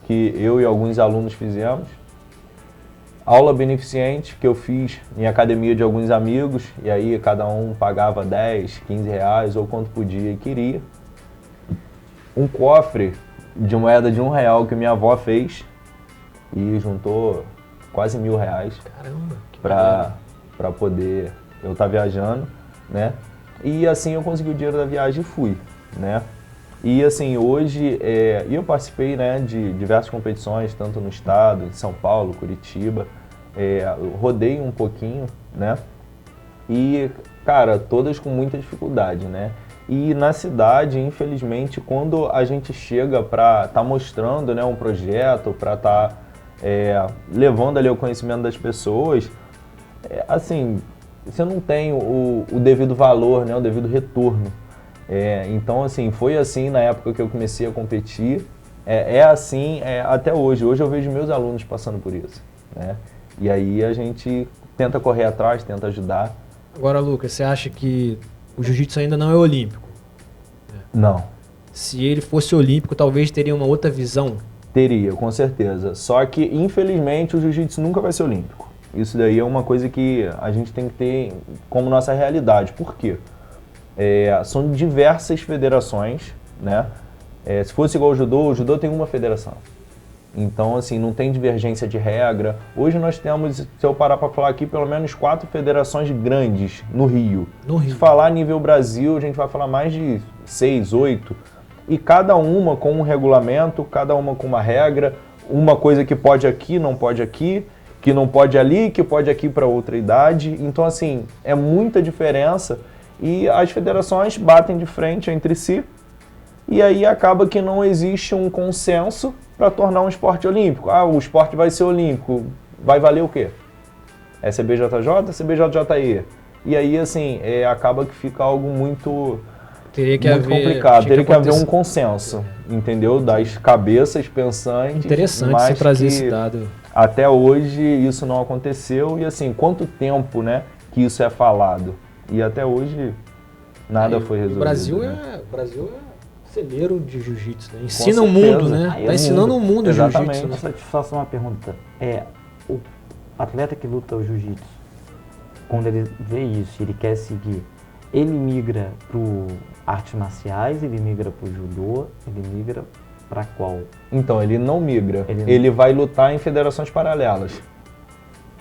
que eu e alguns alunos fizemos, aula beneficente que eu fiz em academia de alguns amigos, e aí cada um pagava 10, 15 reais ou quanto podia e queria. Um cofre de moeda de R$1 que minha avó fez e juntou quase R$1.000 Caramba, que para poder eu estar viajando, né? E assim eu consegui o dinheiro da viagem e fui, né? E assim, hoje eu participei, né, de diversas competições, tanto no estado, em São Paulo, Curitiba, rodei um pouquinho, né? E, cara, todas com muita dificuldade, né? E na cidade, infelizmente, quando a gente chega para estar mostrando, né, um projeto, para estar levando ali o conhecimento das pessoas, assim, você não tem o devido valor, né, o devido retorno. Então, assim, foi assim na época que eu comecei a competir, assim até hoje. Hoje eu vejo meus alunos passando por isso, né? E aí a gente tenta correr atrás, tenta ajudar. Agora, Lucas, você acha que o jiu-jitsu ainda não é olímpico? Não. Se ele fosse olímpico, talvez teria uma outra visão? Teria, com certeza. Só que, infelizmente, o jiu-jitsu nunca vai ser olímpico. Isso daí é uma coisa que a gente tem que ter como nossa realidade. Por quê? São diversas federações, né? Se fosse igual ao judô tem uma federação. Então, assim, não tem divergência de regra. Hoje nós temos, se eu parar para falar aqui, pelo menos 4 federações grandes no Rio. No Rio. Se falar nível Brasil, a gente vai falar mais de 6, 8. E cada uma com um regulamento, cada uma com uma regra. Uma coisa que pode aqui, não pode aqui. Que não pode ali, que pode aqui para outra idade. Então, assim, é muita diferença. E as federações batem de frente entre si. E aí acaba que não existe um consenso para tornar um esporte olímpico. Ah, o esporte vai ser olímpico, vai valer o quê? É CBJJ, CBJJE. E aí, assim, acaba que fica algo muito complicado. Teria que haver um consenso, entendeu? Das cabeças pensantes. Interessante mas você trazer que esse dado. até hoje isso não aconteceu. E assim, quanto tempo, né, que isso é falado? E até hoje nada foi resolvido. O Brasil né? o Brasil é celeiro de jiu-jitsu, né? Ensina o certeza. mundo, né? Aí Tá é ensinando o mundo o Exatamente. jiu-jitsu. Né? Só te faço uma pergunta. O atleta que luta o jiu-jitsu, quando ele vê isso, ele quer seguir, ele migra pro artes marciais, ele migra pro judô, ele migra pra qual? Então, ele não migra. Ele não- Ele vai lutar em federações paralelas.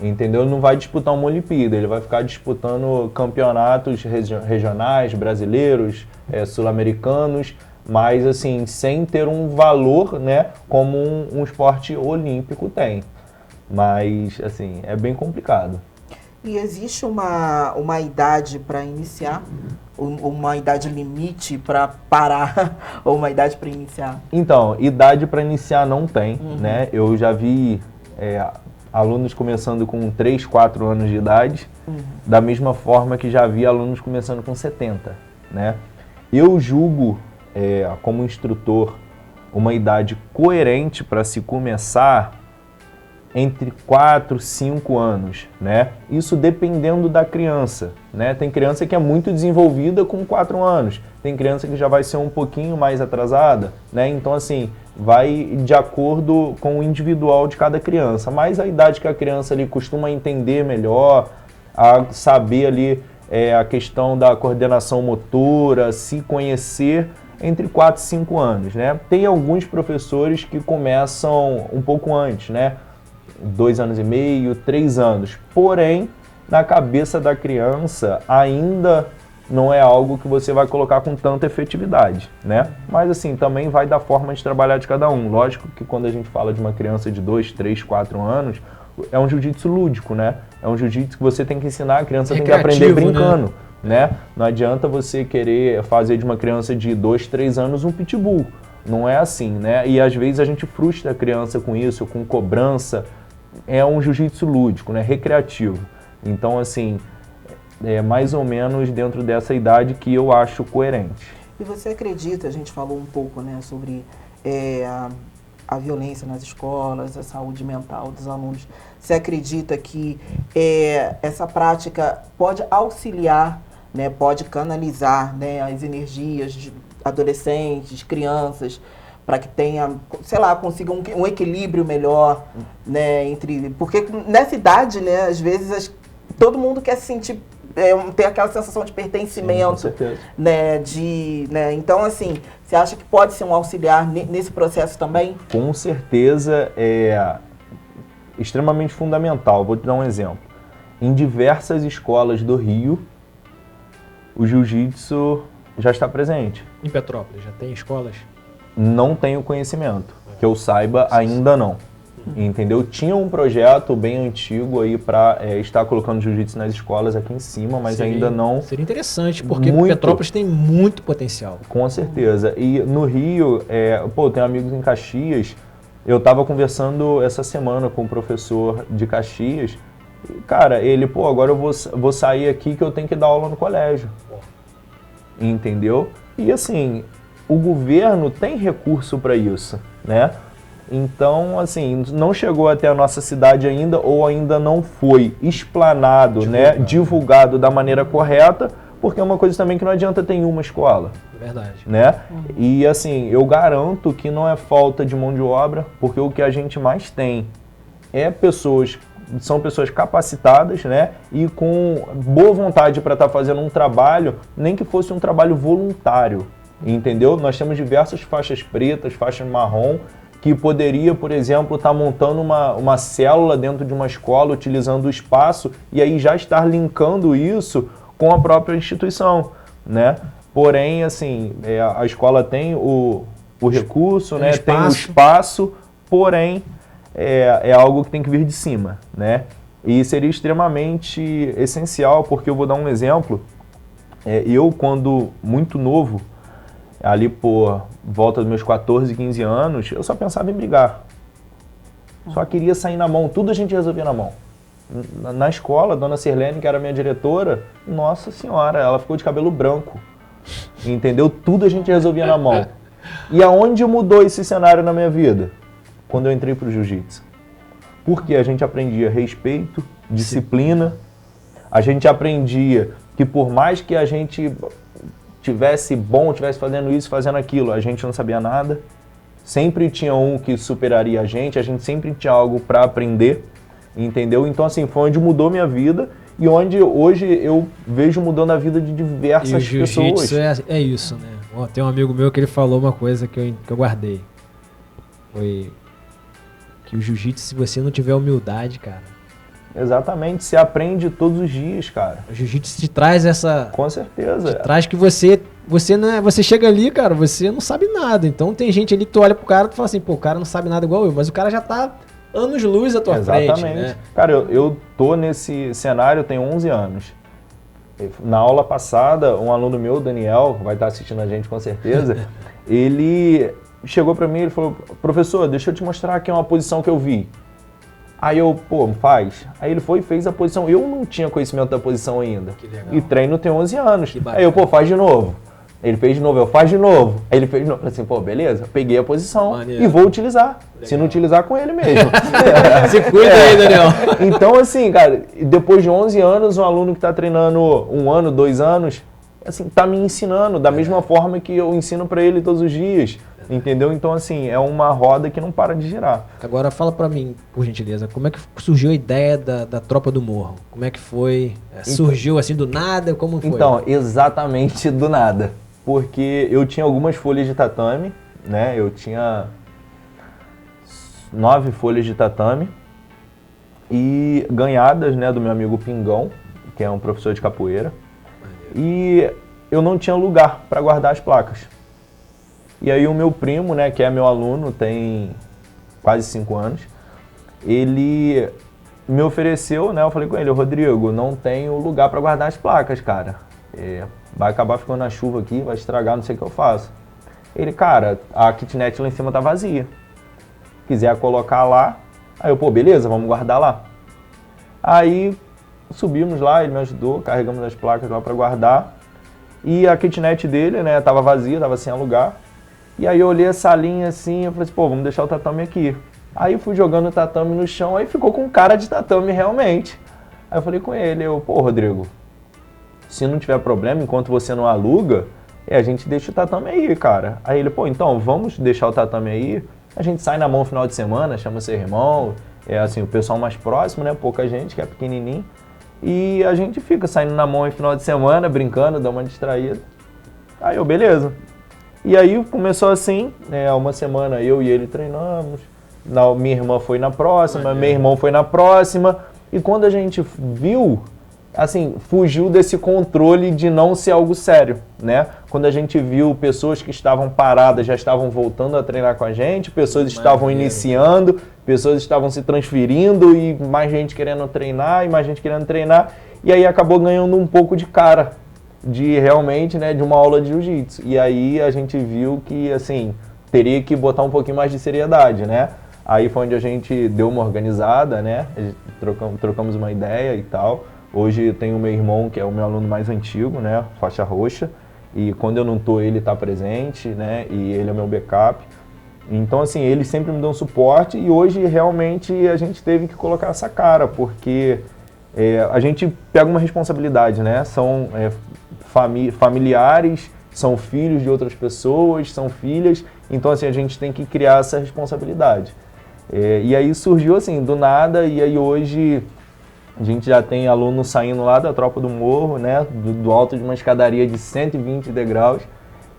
Entendeu? Ele não vai disputar uma Olimpíada, ele vai ficar disputando campeonatos regionais, brasileiros, sul-americanos, mas assim, sem ter um valor, né, como um esporte olímpico tem. Mas, assim, é bem complicado. E existe uma idade para iniciar? Uma idade limite para parar? Ou uma idade para iniciar? Então, idade para iniciar não tem, né? Eu já vi alunos começando com 3, 4 anos de idade, da mesma forma que já vi alunos começando com 70, né? Eu julgo, como instrutor, uma idade coerente para se começar entre 4 e 5 anos, né? Isso dependendo da criança, né? Tem criança que é muito desenvolvida com 4 anos, tem criança que já vai ser um pouquinho mais atrasada, né? Então, assim, vai de acordo com o individual de cada criança, mas a idade que a criança ali costuma entender melhor, a saber ali a questão da coordenação motora, se conhecer, entre 4 e 5 anos, né? Tem alguns professores que começam um pouco antes, né? 2 anos e meio, 3 anos. Porém, na cabeça da criança, ainda não é algo que você vai colocar com tanta efetividade, né? Mas assim, também vai da forma de trabalhar de cada um. Lógico que quando a gente fala de uma criança de 2, 3, 4 anos, é um jiu-jitsu lúdico, né? É um jiu-jitsu que você tem que ensinar, a criança tem que aprender Recreativo, brincando, né? Não adianta você querer fazer de uma criança de 2, 3 anos um pitbull. Não é assim, né? E às vezes a gente frustra a criança com isso, com cobrança. É um jiu-jitsu lúdico, né? Recreativo. Então, assim, é mais ou menos dentro dessa idade que eu acho coerente. E você acredita, a gente falou um pouco, né, sobre a violência nas escolas, a saúde mental dos alunos. Você acredita que essa prática pode auxiliar, né, pode canalizar, né, as energias de adolescentes, crianças, para que tenha, sei lá, consiga um equilíbrio melhor, né, entre... Porque nessa idade, né, às vezes todo mundo quer se sentir, ter aquela sensação de pertencimento. Sim, com certeza. Né, então, assim, você acha que pode ser um auxiliar nesse processo também? Com certeza é extremamente fundamental. Vou te dar um exemplo. Em diversas escolas do Rio, o jiu-jitsu já está presente. Em Petrópolis, já tem escolas? Não tenho conhecimento. Que eu saiba, ainda não. Entendeu? Tinha um projeto bem antigo aí para estar colocando jiu-jitsu nas escolas aqui em cima, mas ainda não. Seria interessante, porque Muito. Petrópolis tem muito potencial. Com certeza. E no Rio, eu tenho amigos em Caxias. Eu estava conversando essa semana com um professor de Caxias. E, cara, ele, agora eu vou sair aqui que eu tenho que dar aula no colégio. Entendeu? E assim, o governo tem recurso para isso, né? Então, assim, não chegou até a nossa cidade ainda ou ainda não foi explanado, né, divulgado da maneira correta, porque é uma coisa também que não adianta ter em uma escola, Verdade. né? E assim, eu garanto que não é falta de mão de obra, porque o que a gente mais tem são pessoas capacitadas, né, e com boa vontade para estar fazendo um trabalho, nem que fosse um trabalho voluntário, entendeu? Nós temos diversas faixas pretas, faixas marrom, que poderia, por exemplo, estar montando uma célula dentro de uma escola, utilizando o espaço, e aí já estar linkando isso com a própria instituição, né? Porém, assim, a escola tem o recurso, né? Tem o espaço, porém, é algo que tem que vir de cima, né? E seria extremamente essencial, porque eu vou dar um exemplo. Eu, quando muito novo, ali por volta dos meus 14, 15 anos, eu só pensava em brigar. Só queria sair na mão, tudo a gente resolvia na mão. Na escola, a dona Sirlene, que era minha diretora, nossa senhora, ela ficou de cabelo branco. Entendeu? Tudo a gente resolvia na mão. E aonde mudou esse cenário na minha vida? Quando eu entrei pro jiu-jitsu. Porque a gente aprendia respeito, disciplina, a gente aprendia que por mais que a gente tivesse fazendo isso, fazendo aquilo, a gente não sabia nada. Sempre tinha um que superaria a gente sempre tinha algo para aprender, entendeu? Então, assim, foi onde mudou minha vida e onde hoje eu vejo mudando a vida de diversas pessoas. É isso, né? Ó, tem um amigo meu que ele falou uma coisa que eu guardei. Foi que o jiu-jitsu, se você não tiver humildade, cara... Exatamente, se aprende todos os dias, cara. O jiu-jitsu te traz essa... Com certeza. Te traz que você chega ali, cara, você não sabe nada. Então tem gente ali que tu olha pro cara e tu fala assim, pô, o cara não sabe nada igual eu, mas o cara já tá anos-luz à tua frente, né? Cara, eu tô nesse cenário tem 11 anos. Na aula passada, um aluno meu, Daniel, vai estar assistindo a gente com certeza, ele chegou pra mim e falou, professor, deixa eu te mostrar aqui uma posição que eu vi. Aí eu, pô, faz. Aí ele foi e fez a posição. Eu não tinha conhecimento da posição ainda. Que legal. E treino tem 11 anos. Aí eu, pô, faz de novo. Ele fez de novo, eu faz de novo. Aí ele fez de novo. Assim, pô, beleza. Peguei a posição e vou utilizar. Legal. Se não utilizar, com ele mesmo. Se cuida aí, Daniel. Então, assim, cara, depois de 11 anos, um aluno que tá treinando 1 ano, 2 anos, assim, tá me ensinando da mesma forma que eu ensino pra ele todos os dias. Entendeu? Então, assim, é uma roda que não para de girar. Agora, fala pra mim, por gentileza, como é que surgiu a ideia da Tropa do Morro? Como é que foi? Surgiu assim do nada? Como foi? Então, exatamente do nada. Porque eu tinha algumas folhas de tatame, né? Eu tinha 9 folhas de tatame e ganhadas, né, do meu amigo Pingão, que é um professor de capoeira. E eu não tinha lugar para guardar as placas. E aí o meu primo, né, que é meu aluno, tem quase 5 anos, ele me ofereceu, né, eu falei com ele, Rodrigo, não tenho lugar para guardar as placas, cara. Vai acabar ficando na chuva aqui, vai estragar, não sei o que eu faço. Ele, cara, a kitnet lá em cima tá vazia. Quiser colocar lá, aí eu, pô, beleza, vamos guardar lá. Aí subimos lá, ele me ajudou, carregamos as placas lá para guardar. E a kitnet dele, né, tava vazia, tava sem alugar. E aí eu olhei a salinha assim, eu falei assim, pô, vamos deixar o tatame aqui. Aí eu fui jogando o tatame no chão, aí ficou com cara de tatame realmente. Aí eu falei com ele, pô, Rodrigo, se não tiver problema, enquanto você não aluga, a gente deixa o tatame aí, cara. Aí ele, pô, então, vamos deixar o tatame aí, a gente sai na mão no final de semana, chama seu irmão, assim, o pessoal mais próximo, né, pouca gente, que é pequenininho. E a gente fica saindo na mão no final de semana, brincando, dá uma distraída. Aí eu, beleza. E aí começou assim, uma semana eu e ele treinamos, minha irmã foi na próxima, meu irmão foi na próxima, e quando a gente viu, assim, fugiu desse controle de não ser algo sério, né? Quando a gente viu pessoas que estavam paradas, já estavam voltando a treinar com a gente, pessoas estavam iniciando, pessoas estavam se transferindo, e mais gente querendo treinar, e mais gente querendo treinar, e aí acabou ganhando um pouco de cara, de realmente, né, de uma aula de jiu-jitsu. E aí a gente viu que, assim, teria que botar um pouquinho mais de seriedade, né? Aí foi onde a gente deu uma organizada, né? Trocamos uma ideia e tal. Hoje eu tenho o meu irmão, que é o meu aluno mais antigo, né, faixa roxa. E quando eu não tô, ele tá presente, né? E ele é o meu backup. Então, assim, ele sempre me deu um suporte e hoje realmente a gente teve que colocar essa cara, porque a gente pega uma responsabilidade, né? São familiares, são filhos de outras pessoas, são filhas, então assim, a gente tem que criar essa responsabilidade. E aí surgiu assim, do nada, e aí hoje a gente já tem aluno saindo lá da Tropa do Morro, né, do alto de uma escadaria de 120 degraus,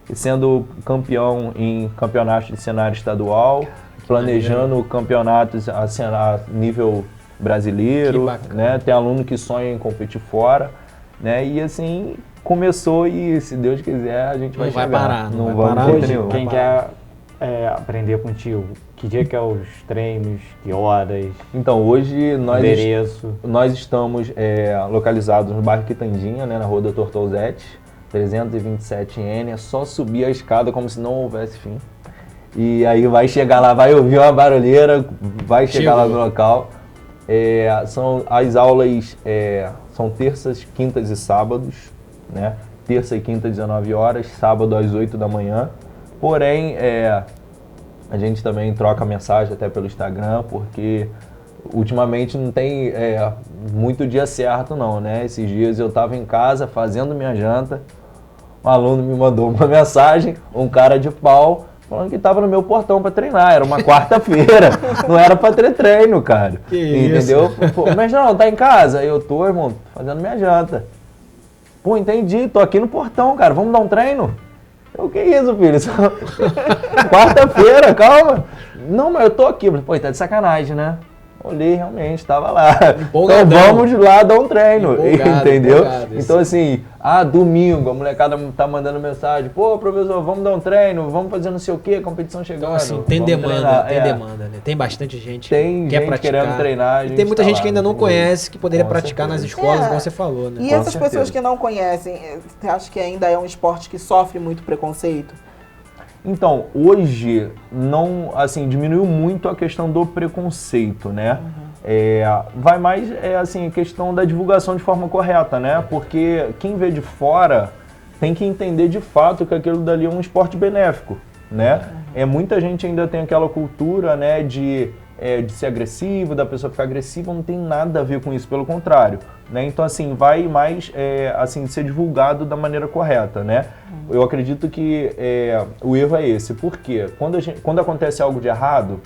e sendo campeão em campeonato de cenário estadual, planejando campeonatos assim, a nível brasileiro, Que bacana. né? Tem aluno que sonha em competir fora, né? E assim, começou e se Deus quiser a gente Não vai vai chegar. parar, não vai vamos parar de hoje. jeito nenhum. Quem quer aprender contigo, que dia que é os treinos, que horas, Então, hoje endereço? nós estamos localizados no bairro Quitandinha, né, na rua Dr. Touzete, 327N. É só subir a escada como se não houvesse fim. E aí vai chegar lá, vai ouvir uma barulheira, vai chegar lá no local. As aulas são terças, quintas e sábados, né? Terça e quinta, 19 horas, sábado às 8 da manhã. Porém, a gente também troca mensagem até pelo Instagram, porque ultimamente não tem muito dia certo não, né? Esses dias eu estava em casa fazendo minha janta, um aluno me mandou uma mensagem, um cara de pau, falando que estava no meu portão para treinar. Era uma quarta-feira, não era para ter treino, cara. Que entendeu? isso? Pô, mas não, tá em casa? Eu tô, irmão, fazendo minha janta. Pô, entendi, tô aqui no portão, cara, vamos dar um treino? O que é isso, filho? Quarta-feira, calma. Não, mas eu tô aqui. Pô, tá de sacanagem, né? Olhei, realmente, tava lá. Empolgadão. Então vamos lá dar um treino, Empolgado, entendeu? empolgado, Então assim, domingo, a molecada tá mandando mensagem, pô, professor, vamos dar um treino, vamos fazer não sei o quê, competição chegando. Então, assim, tem vamos demanda, treinar. tem demanda, né? Tem bastante gente Tem que quer gente praticar. querendo treinar, a E gente tem muita tá gente lá, que ainda não entendeu? conhece, que poderia Com praticar nas certeza. escolas, igual você falou, né? E Com essas pessoas certeza. que não conhecem, você acha que ainda é um esporte que sofre muito preconceito? Então, hoje não, assim, diminuiu muito a questão do preconceito, né? Vai mais, assim, a questão da divulgação de forma correta, né? Porque quem vê de fora tem que entender de fato que aquilo dali é um esporte benéfico, né? Muita gente ainda tem aquela cultura, né, de ser agressivo, da pessoa ficar agressiva, não tem nada a ver com isso, pelo contrário, né? Então, assim, vai mais, assim, ser divulgado da maneira correta, né? Eu acredito que o erro é esse, porque quando acontece algo de errado,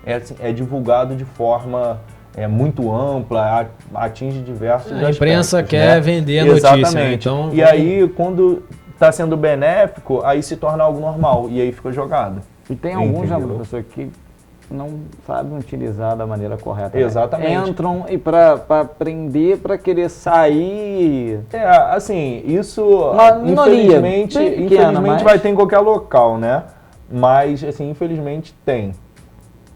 assim, é divulgado de forma muito ampla, atinge diversos A imprensa aspectos, quer né? vender a notícia, né? Exatamente. Então, E aí, quando está sendo benéfico, aí se torna algo normal, e aí fica jogado. E tem alguns, já, Entendeu? professor, que não sabem utilizar da maneira correta. Exatamente. Né? Entram e para aprender, para querer sair. Assim, isso Uma minoria, infelizmente, bem pequena, mas- vai ter em qualquer local, né? Mas, assim, infelizmente tem.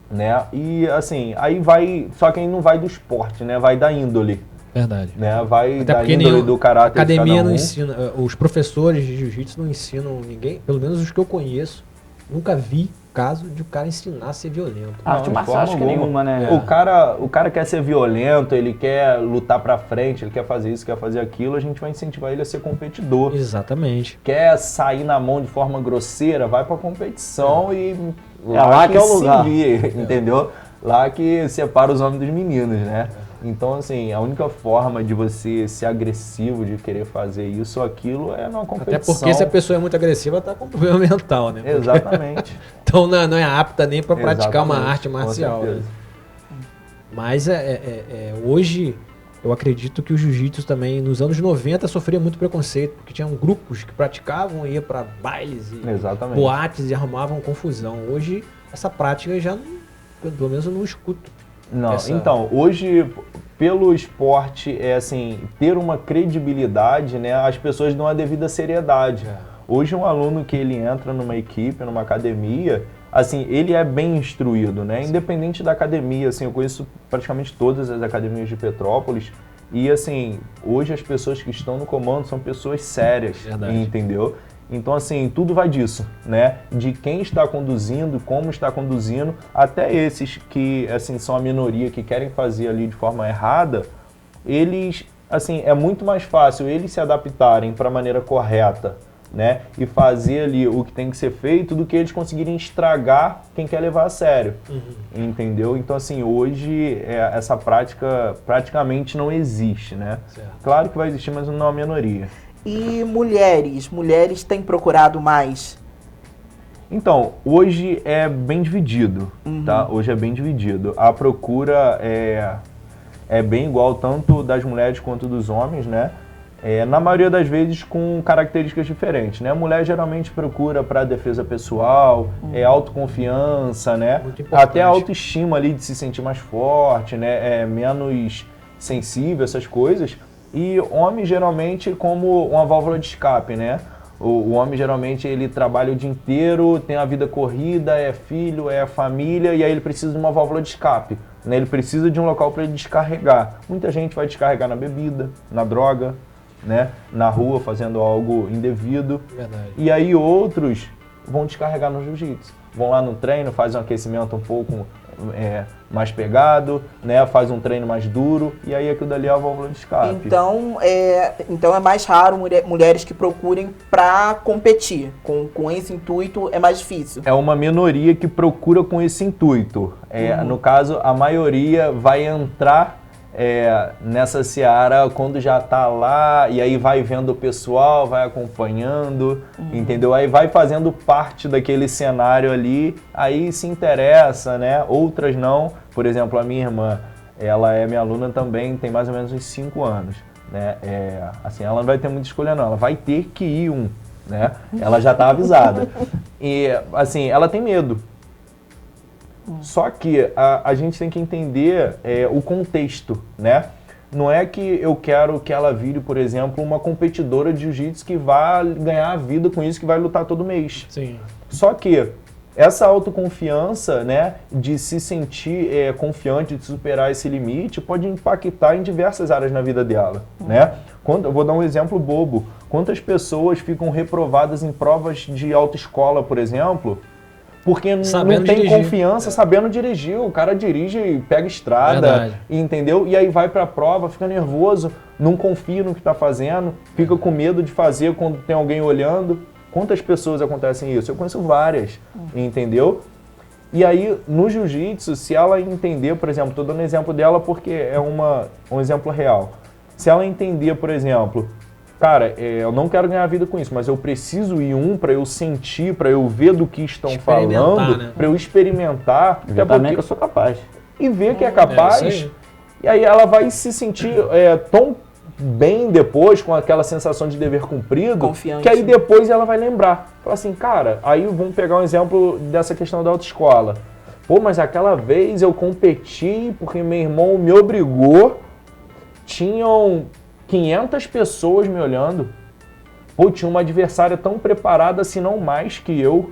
Né? E assim, aí vai, só que aí não vai do esporte, né? Vai da índole, verdade. né? Vai Até da porque índole nenhum- do a caráter de academia cada um. não ensina, os professores de jiu-jitsu não ensinam ninguém, pelo menos os que eu conheço, nunca vi caso de o cara ensinar a ser violento. Arte de marcial, forma acho que alguma. nenhuma, né? O cara quer ser violento, ele quer lutar pra frente, ele quer fazer isso, quer fazer aquilo, a gente vai incentivar ele a ser competidor. Exatamente. Quer sair na mão de forma grosseira, vai pra competição e lá que é o se lugar. vire, entendeu? Lá que separa os homens dos meninos, né? Então, assim, a única forma de você ser agressivo, de querer fazer isso ou aquilo, é numa competição. Até porque se a pessoa é muito agressiva, tá com problema mental, né? Exatamente. Então não é apta nem para praticar uma Exatamente, arte com marcial. certeza. Né? Mas hoje eu acredito que o jiu-jitsu também, nos anos 90, sofria muito preconceito, porque tinham grupos que praticavam, ia para bailes e Exatamente. boates e arrumavam confusão. Hoje essa prática já, pelo menos eu não escuto. Não, Essa- então, hoje, pelo esporte, assim, ter uma credibilidade, né, as pessoas dão a devida seriedade. Hoje, um aluno que ele entra numa equipe, numa academia, assim, ele é bem instruído, né, independente da academia, assim, eu conheço praticamente todas as academias de Petrópolis e, assim, hoje as pessoas que estão no comando são pessoas sérias, Verdade. entendeu? Então, assim, tudo vai disso, né? De quem está conduzindo, como está conduzindo, até esses que, assim, são a minoria, que querem fazer ali de forma errada, eles, assim, é muito mais fácil eles se adaptarem para a maneira correta, né? E fazer ali o que tem que ser feito do que eles conseguirem estragar quem quer levar a sério, entendeu? Então, assim, hoje essa prática praticamente não existe, né? Certo. Claro que vai existir, mas não é uma minoria. E mulheres têm procurado mais? Então, hoje é bem dividido, tá? Hoje é bem dividido. A procura é bem igual tanto das mulheres quanto dos homens, né? Na maioria das vezes com características diferentes, né? A mulher geralmente procura para defesa pessoal, autoconfiança, né? Muito importante. Até a autoestima ali de se sentir mais forte, né? Menos sensível, essas coisas. E homem geralmente como uma válvula de escape, né? O homem geralmente ele trabalha o dia inteiro, tem a vida corrida, é filho, é família, e aí ele precisa de uma válvula de escape, né? Ele precisa de um local para ele descarregar. Muita gente vai descarregar na bebida, na droga, né? Na rua fazendo algo indevido. Verdade. E aí outros vão descarregar no jiu-jitsu. Vão lá no treino, fazem um aquecimento um pouco mais pegado, né? Faz um treino mais duro, e aí aquilo dali é a válvula de escape. Então é mais raro mulheres que procurem para competir. Com esse intuito é mais difícil. É uma minoria que procura com esse intuito. No caso, a maioria vai entrar nessa seara quando já tá lá, e aí vai vendo o pessoal, vai acompanhando, entendeu? Aí vai fazendo parte daquele cenário ali, aí se interessa, né? Outras não. Por exemplo, a minha irmã, ela é minha aluna também, tem mais ou menos uns 5 anos, né? Assim, ela não vai ter muita escolha não, ela vai ter que ir né? Ela já tá avisada. E, assim, ela tem medo. Só que a gente tem que entender o contexto, né? Não é que eu quero que ela vire, por exemplo, uma competidora de jiu-jitsu que vai ganhar a vida com isso, que vai lutar todo mês. Sim. Só que essa autoconfiança, né, de se sentir confiante, de superar esse limite, pode impactar em diversas áreas na vida dela, né? Eu vou dar um exemplo bobo. Quantas pessoas ficam reprovadas em provas de autoescola, por exemplo, porque não tem dirigir. confiança sabendo dirigir. O cara dirige e pega estrada, Verdade. entendeu? E aí vai pra prova, fica nervoso, não confia no que tá fazendo, fica com medo de fazer quando tem alguém olhando. Quantas pessoas acontecem isso? Eu conheço várias, entendeu? E aí, no jiu-jitsu, se ela entender, por exemplo, tô dando exemplo dela porque é um exemplo real. Se ela entender, por exemplo, cara, eu não quero ganhar vida com isso, mas eu preciso ir para eu sentir, para eu ver do que estão falando, né? para eu experimentar. Ver também que eu sou capaz. E ver que é capaz. isso aí. E aí ela vai se sentir tão bem depois, com aquela sensação de dever cumprido, Confiante. que aí depois ela vai lembrar. Fala assim, cara, aí vamos pegar um exemplo dessa questão da autoescola. Pô, mas aquela vez eu competi porque meu irmão me obrigou, tinham 500 pessoas me olhando. Pô, tinha uma adversária tão preparada, se não mais que eu.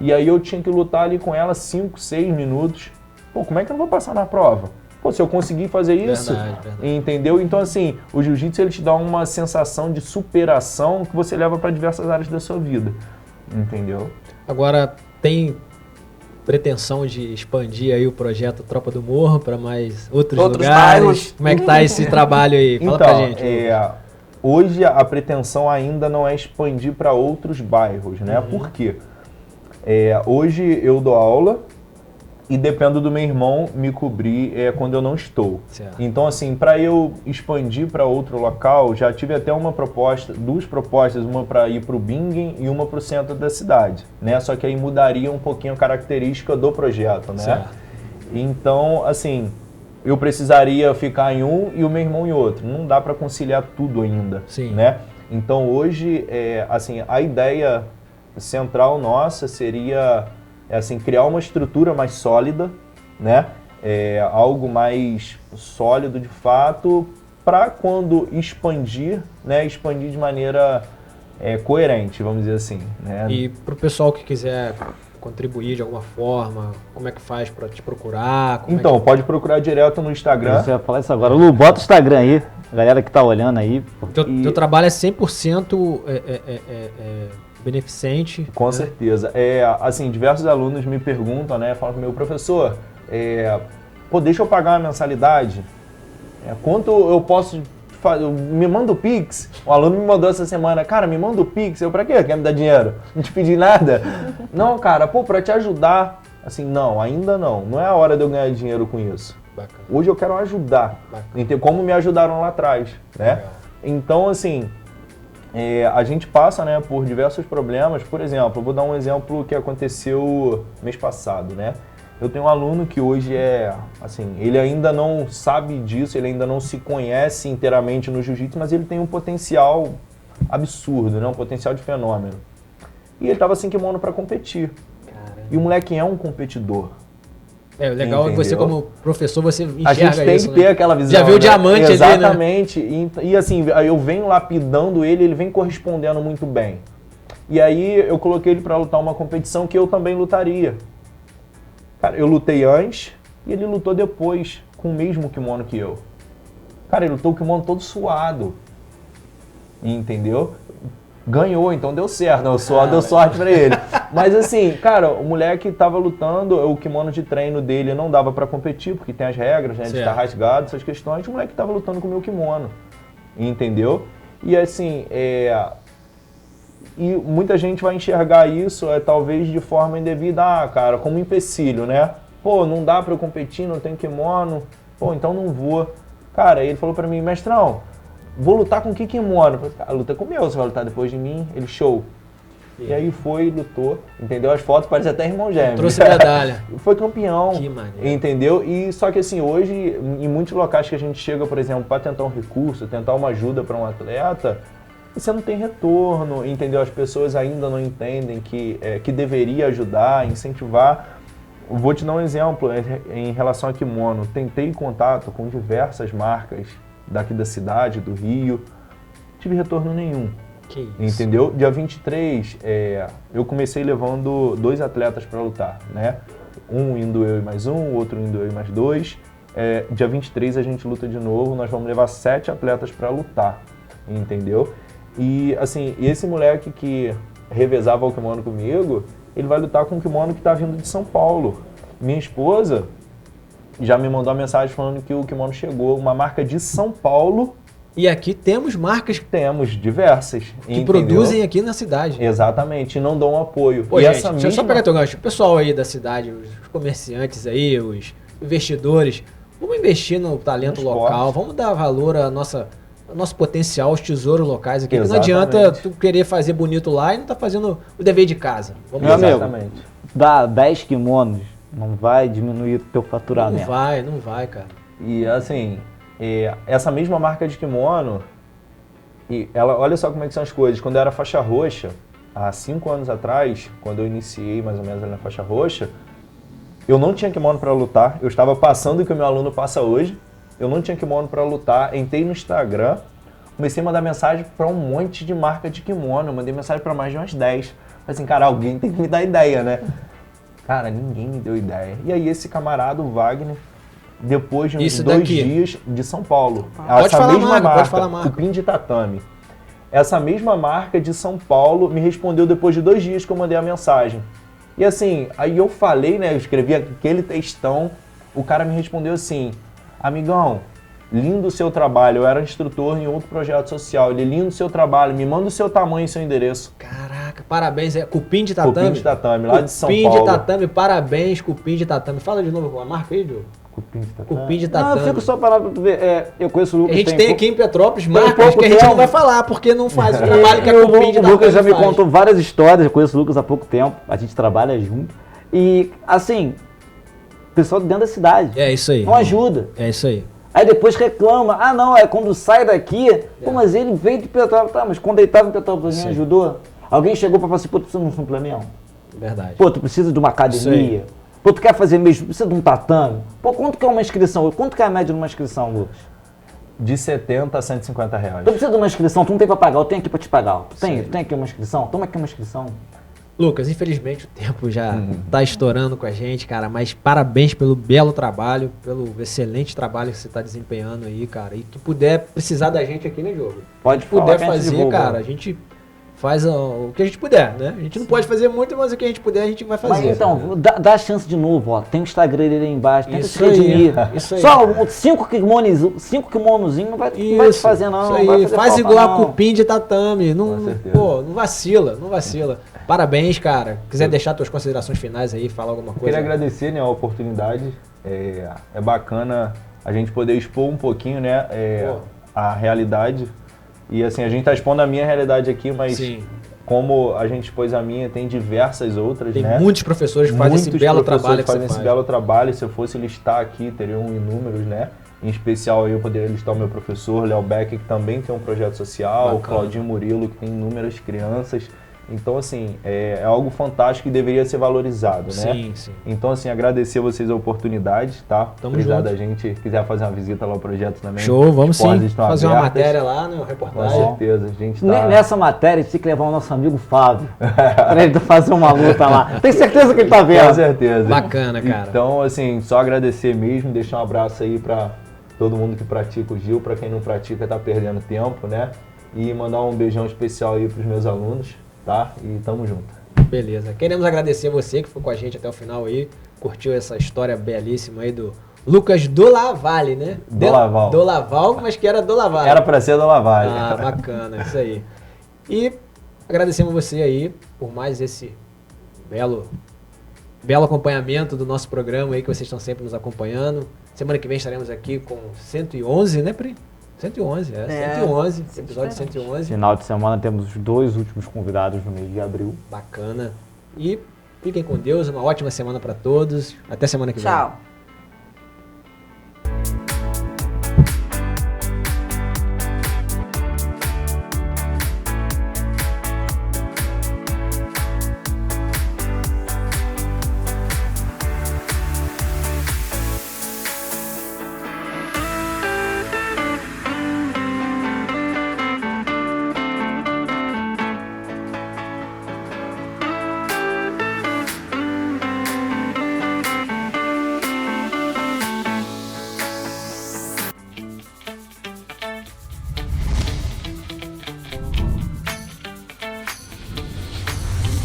E aí eu tinha que lutar ali com ela 5, 6 minutos. Pô, como é que eu não vou passar na prova? Pô, se eu conseguir fazer isso, Verdade. entendeu? Então, assim, o jiu-jitsu ele te dá uma sensação de superação que você leva para diversas áreas da sua vida, entendeu? Agora, tem pretensão de expandir aí o projeto Tropa do Morro para mais outros lugares? bairros. Como é que tá esse trabalho aí? Fala pra gente. Hoje a pretensão ainda não é expandir para outros bairros, né? Por quê? Hoje eu dou aula e dependo do meu irmão me cobrir quando eu não estou. Certo. Então, assim, para eu expandir para outro local, já tive até duas propostas, uma para ir para o Bingen e uma para o centro da cidade, né? Só que aí mudaria um pouquinho a característica do projeto, né? Certo. Então, assim, eu precisaria ficar em um e o meu irmão em outro. Não dá para conciliar tudo ainda, Sim. né? Então, hoje, assim, a ideia central nossa seria assim, criar uma estrutura mais sólida, né? Algo mais sólido de fato, para quando expandir, né? Expandir de maneira coerente, vamos dizer assim, né? E pro pessoal que quiser contribuir de alguma forma, como é que faz para te procurar? Então, pode procurar direto no Instagram. Você vai falar isso agora. Lu, bota o Instagram aí, galera que tá olhando aí. Teu trabalho é 100% beneficente. Com né? certeza. Assim, diversos alunos me perguntam, né? Falam comigo, professor, deixa eu pagar uma mensalidade? Quanto eu posso fazer? Me manda o Pix? Um aluno me mandou essa semana, cara, me manda o Pix. Eu, pra quê? Quer me dar dinheiro? Não te pedi nada. Não, cara, pra te ajudar. Assim, não, ainda não. Não é a hora de eu ganhar dinheiro com isso. Bacana. Hoje eu quero ajudar. Bacana. Como me ajudaram lá atrás, né? Legal. Então, assim, a gente passa, né, por diversos problemas. Por exemplo, eu vou dar um exemplo que aconteceu mês passado, né? Eu tenho um aluno que hoje assim, ele ainda não sabe disso, ele ainda não se conhece inteiramente no jiu-jitsu, mas ele tem um potencial absurdo, né? Um potencial de fenômeno. E ele tava sem kimono para competir. Caramba. E o moleque é um competidor. O legal é que você, como professor, você enxerga A gente tem isso, que ter né? aquela visão. Já viu o diamante ali, né? Exatamente. E assim, eu venho lapidando ele vem correspondendo muito bem. E aí eu coloquei ele para lutar uma competição que eu também lutaria. Cara, eu lutei antes e ele lutou depois com o mesmo kimono que eu. Cara, ele lutou o kimono todo suado. Entendeu? Ganhou, então deu certo. O suor deu sorte pra ele. Mas assim, cara, o moleque tava lutando, o kimono de treino dele não dava pra competir, porque tem as regras, né? De estar rasgado, essas questões. O moleque tava lutando com o meu kimono. Entendeu? E assim, e muita gente vai enxergar isso, talvez de forma indevida, cara, como um empecilho, né? Pô, não dá pra eu competir, não tenho kimono. Pô, então não vou. Cara, aí ele falou pra mim, mestrão, vou lutar com que kimono? Eu falei, cara, luta com o meu, você vai lutar depois de mim? Ele, show. E aí foi, lutou, entendeu? As fotos parecem até irmão gêmeo. Trouxe medalha. Foi campeão, Que maneiro. entendeu? E só que assim, hoje, em muitos locais que a gente chega, por exemplo, para tentar um recurso, tentar uma ajuda para um atleta, você não tem retorno, entendeu? As pessoas ainda não entendem que deveria ajudar, incentivar. Vou te dar um exemplo em relação a kimono. Tentei contato com diversas marcas daqui da cidade, do Rio, não tive retorno nenhum. Que isso. Entendeu? Dia 23, eu comecei levando 2 atletas para lutar, né? Um indo eu e mais um, o outro indo eu e mais 2. Dia 23 a gente luta de novo, nós vamos levar 7 atletas para lutar, entendeu? E assim, esse moleque que revezava o kimono comigo, ele vai lutar com um kimono que tá vindo de São Paulo. Minha esposa já me mandou uma mensagem falando que o kimono chegou, uma marca de São Paulo. E aqui temos marcas Temos diversas. que produzem aqui na cidade. Exatamente, e não dão apoio. Pô, e gente, essa deixa eu só mesma... pegar teu gancho. O pessoal aí da cidade, os comerciantes aí, os investidores, vamos investir no talento No local, esporte. vamos dar valor ao nosso potencial, aos tesouros locais aqui. Porque não Exatamente. adianta tu querer fazer bonito lá e não tá fazendo o dever de casa. Vamos Meu dizer. amigo, Exatamente. dá 10 kimonos, não vai diminuir o teu Não faturamento. vai, cara. E assim, essa mesma marca de kimono, olha só como é que são as coisas. Quando eu era faixa roxa, há 5 anos atrás, quando eu iniciei mais ou menos ali na faixa roxa, eu não tinha kimono para lutar. Eu estava passando o que o meu aluno passa hoje. Eu não tinha kimono para lutar. Entrei no Instagram, comecei a mandar mensagem para um monte de marca de kimono. Eu mandei mensagem para mais de umas 10. Falei assim, cara, alguém tem que me dar ideia, né? Cara, ninguém me deu ideia. E aí esse camarada, o Wagner, depois de uns Isso 2 daqui. dias de São Paulo. Pode falar a marca, pode falar a marca. Cupim de tatame. Essa mesma marca de São Paulo me respondeu depois de 2 dias que eu mandei a mensagem. E assim, aí eu falei, né, eu escrevi aquele textão, o cara me respondeu assim, amigão, lindo o seu trabalho, eu era instrutor em outro projeto social, ele lindo o seu trabalho, me manda o seu tamanho e seu endereço. Caraca, parabéns. Cupim de tatame. Cupim de tatame, lá de São Cupim Paulo. de tatame, parabéns, Cupim de tatame. Fala de novo a marca aí, Diogo. Cupim de tatame. Cupim de Não, tatame. eu fico só parado pra tu ver. Eu conheço o Lucas. A gente tem pouco- aqui em Petrópolis tem marcas pouco que a gente tempo. não vai falar, porque não faz o trabalho que a o Cupim de Lucas já tatame me faz. contou várias histórias, eu conheço o Lucas há pouco tempo, a gente trabalha junto. E, assim, pessoal dentro da cidade. É isso aí. Não ajuda. É isso aí. Aí depois reclama, não, quando sai daqui, pô, mas ele veio de Petrópolis, tá, mas quando ele estava em Petrópolis, alguém Sim. ajudou? Alguém chegou pra falar assim, pô, tu precisa de um suplemento? Verdade. Pô, tu precisa de uma academia? Pô, tu quer fazer mesmo, precisa de um tatame? Pô, quanto que é uma inscrição? Quanto que é a média de uma inscrição, Lucas? De 70 a 150 reais. Tu precisa de uma inscrição, tu não tem pra pagar, eu tenho aqui pra te pagar. Tu Sim. tem aqui uma inscrição? Toma aqui uma inscrição. Lucas, infelizmente o tempo já tá estourando com a gente, cara, mas parabéns pelo belo trabalho, pelo excelente trabalho que você tá desempenhando aí, cara, e que puder precisar da gente aqui no jogo. Pode Se puder falar que a gente fazer, divulga. cara, a gente faz o que a gente puder, né? A gente não pode fazer muito, mas o que a gente puder a gente vai fazer. Mas então, dá a chance de novo, ó. Tem o Instagram dele aí embaixo, tenta Isso se redimir. aí, isso aí. Só 5 kimonozinhos não vai te fazer, não. Isso não aí, vai fazer faz falta, igual não. a Cupim de tatame. Não, Com certeza. pô, não vacila, não vacila. Parabéns, cara. Quiser deixar tuas considerações finais aí, falar alguma Eu coisa. queria agradecer, né, a oportunidade. É bacana a gente poder expor um pouquinho, né, a realidade. E assim, a gente tá expondo a minha realidade aqui, mas Sim. como a gente expôs a minha, tem diversas outras, Tem né? muitos professores que fazem esse Muitos belo professores trabalho que fazem você esse faz. belo trabalho. Se eu fosse listar aqui, teriam inúmeros, né? Em especial aí eu poderia listar o meu professor, Léo Beck, que também tem um projeto social, o Bacana. Claudinho Murilo, que tem inúmeras crianças. Então, assim, é algo fantástico e deveria ser valorizado, né? Sim, sim. Então, assim, agradecer a vocês a oportunidade, tá? Tamo Precisar junto. da gente, quiser fazer uma visita lá ao projeto também. Show, vamos as portas sim. estão Fazer uma abertas. matéria lá, né? Uma Com reportagem. certeza, a gente tá... Nessa matéria, a gente tem que levar o nosso amigo Fábio pra ele fazer uma luta lá. Tenho certeza que ele tá Com vendo. certeza. Bacana, cara. Então, assim, só agradecer mesmo, deixar um abraço aí pra todo mundo que pratica o Gil, pra quem não pratica tá perdendo tempo, né? E mandar um beijão especial aí pros meus alunos, tá? E tamo junto. Beleza. Queremos agradecer você que ficou com a gente até o final aí, curtiu essa história belíssima aí do Lucas Dolavalle, né? Dolaval. Dolaval, mas que era Dolavalle. Era pra ser do Lavagem. Ah, bacana, isso aí. E agradecemos você aí por mais esse belo acompanhamento do nosso programa aí, que vocês estão sempre nos acompanhando. Semana que vem estaremos aqui com 111, né, Pri? 111, 111, episódio 111. Final de semana temos os 2 últimos convidados no mês de abril. Bacana. E fiquem com Deus, uma ótima semana para todos. Até semana que vem. Tchau.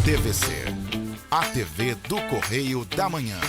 TVC, a TV do Correio da Manhã.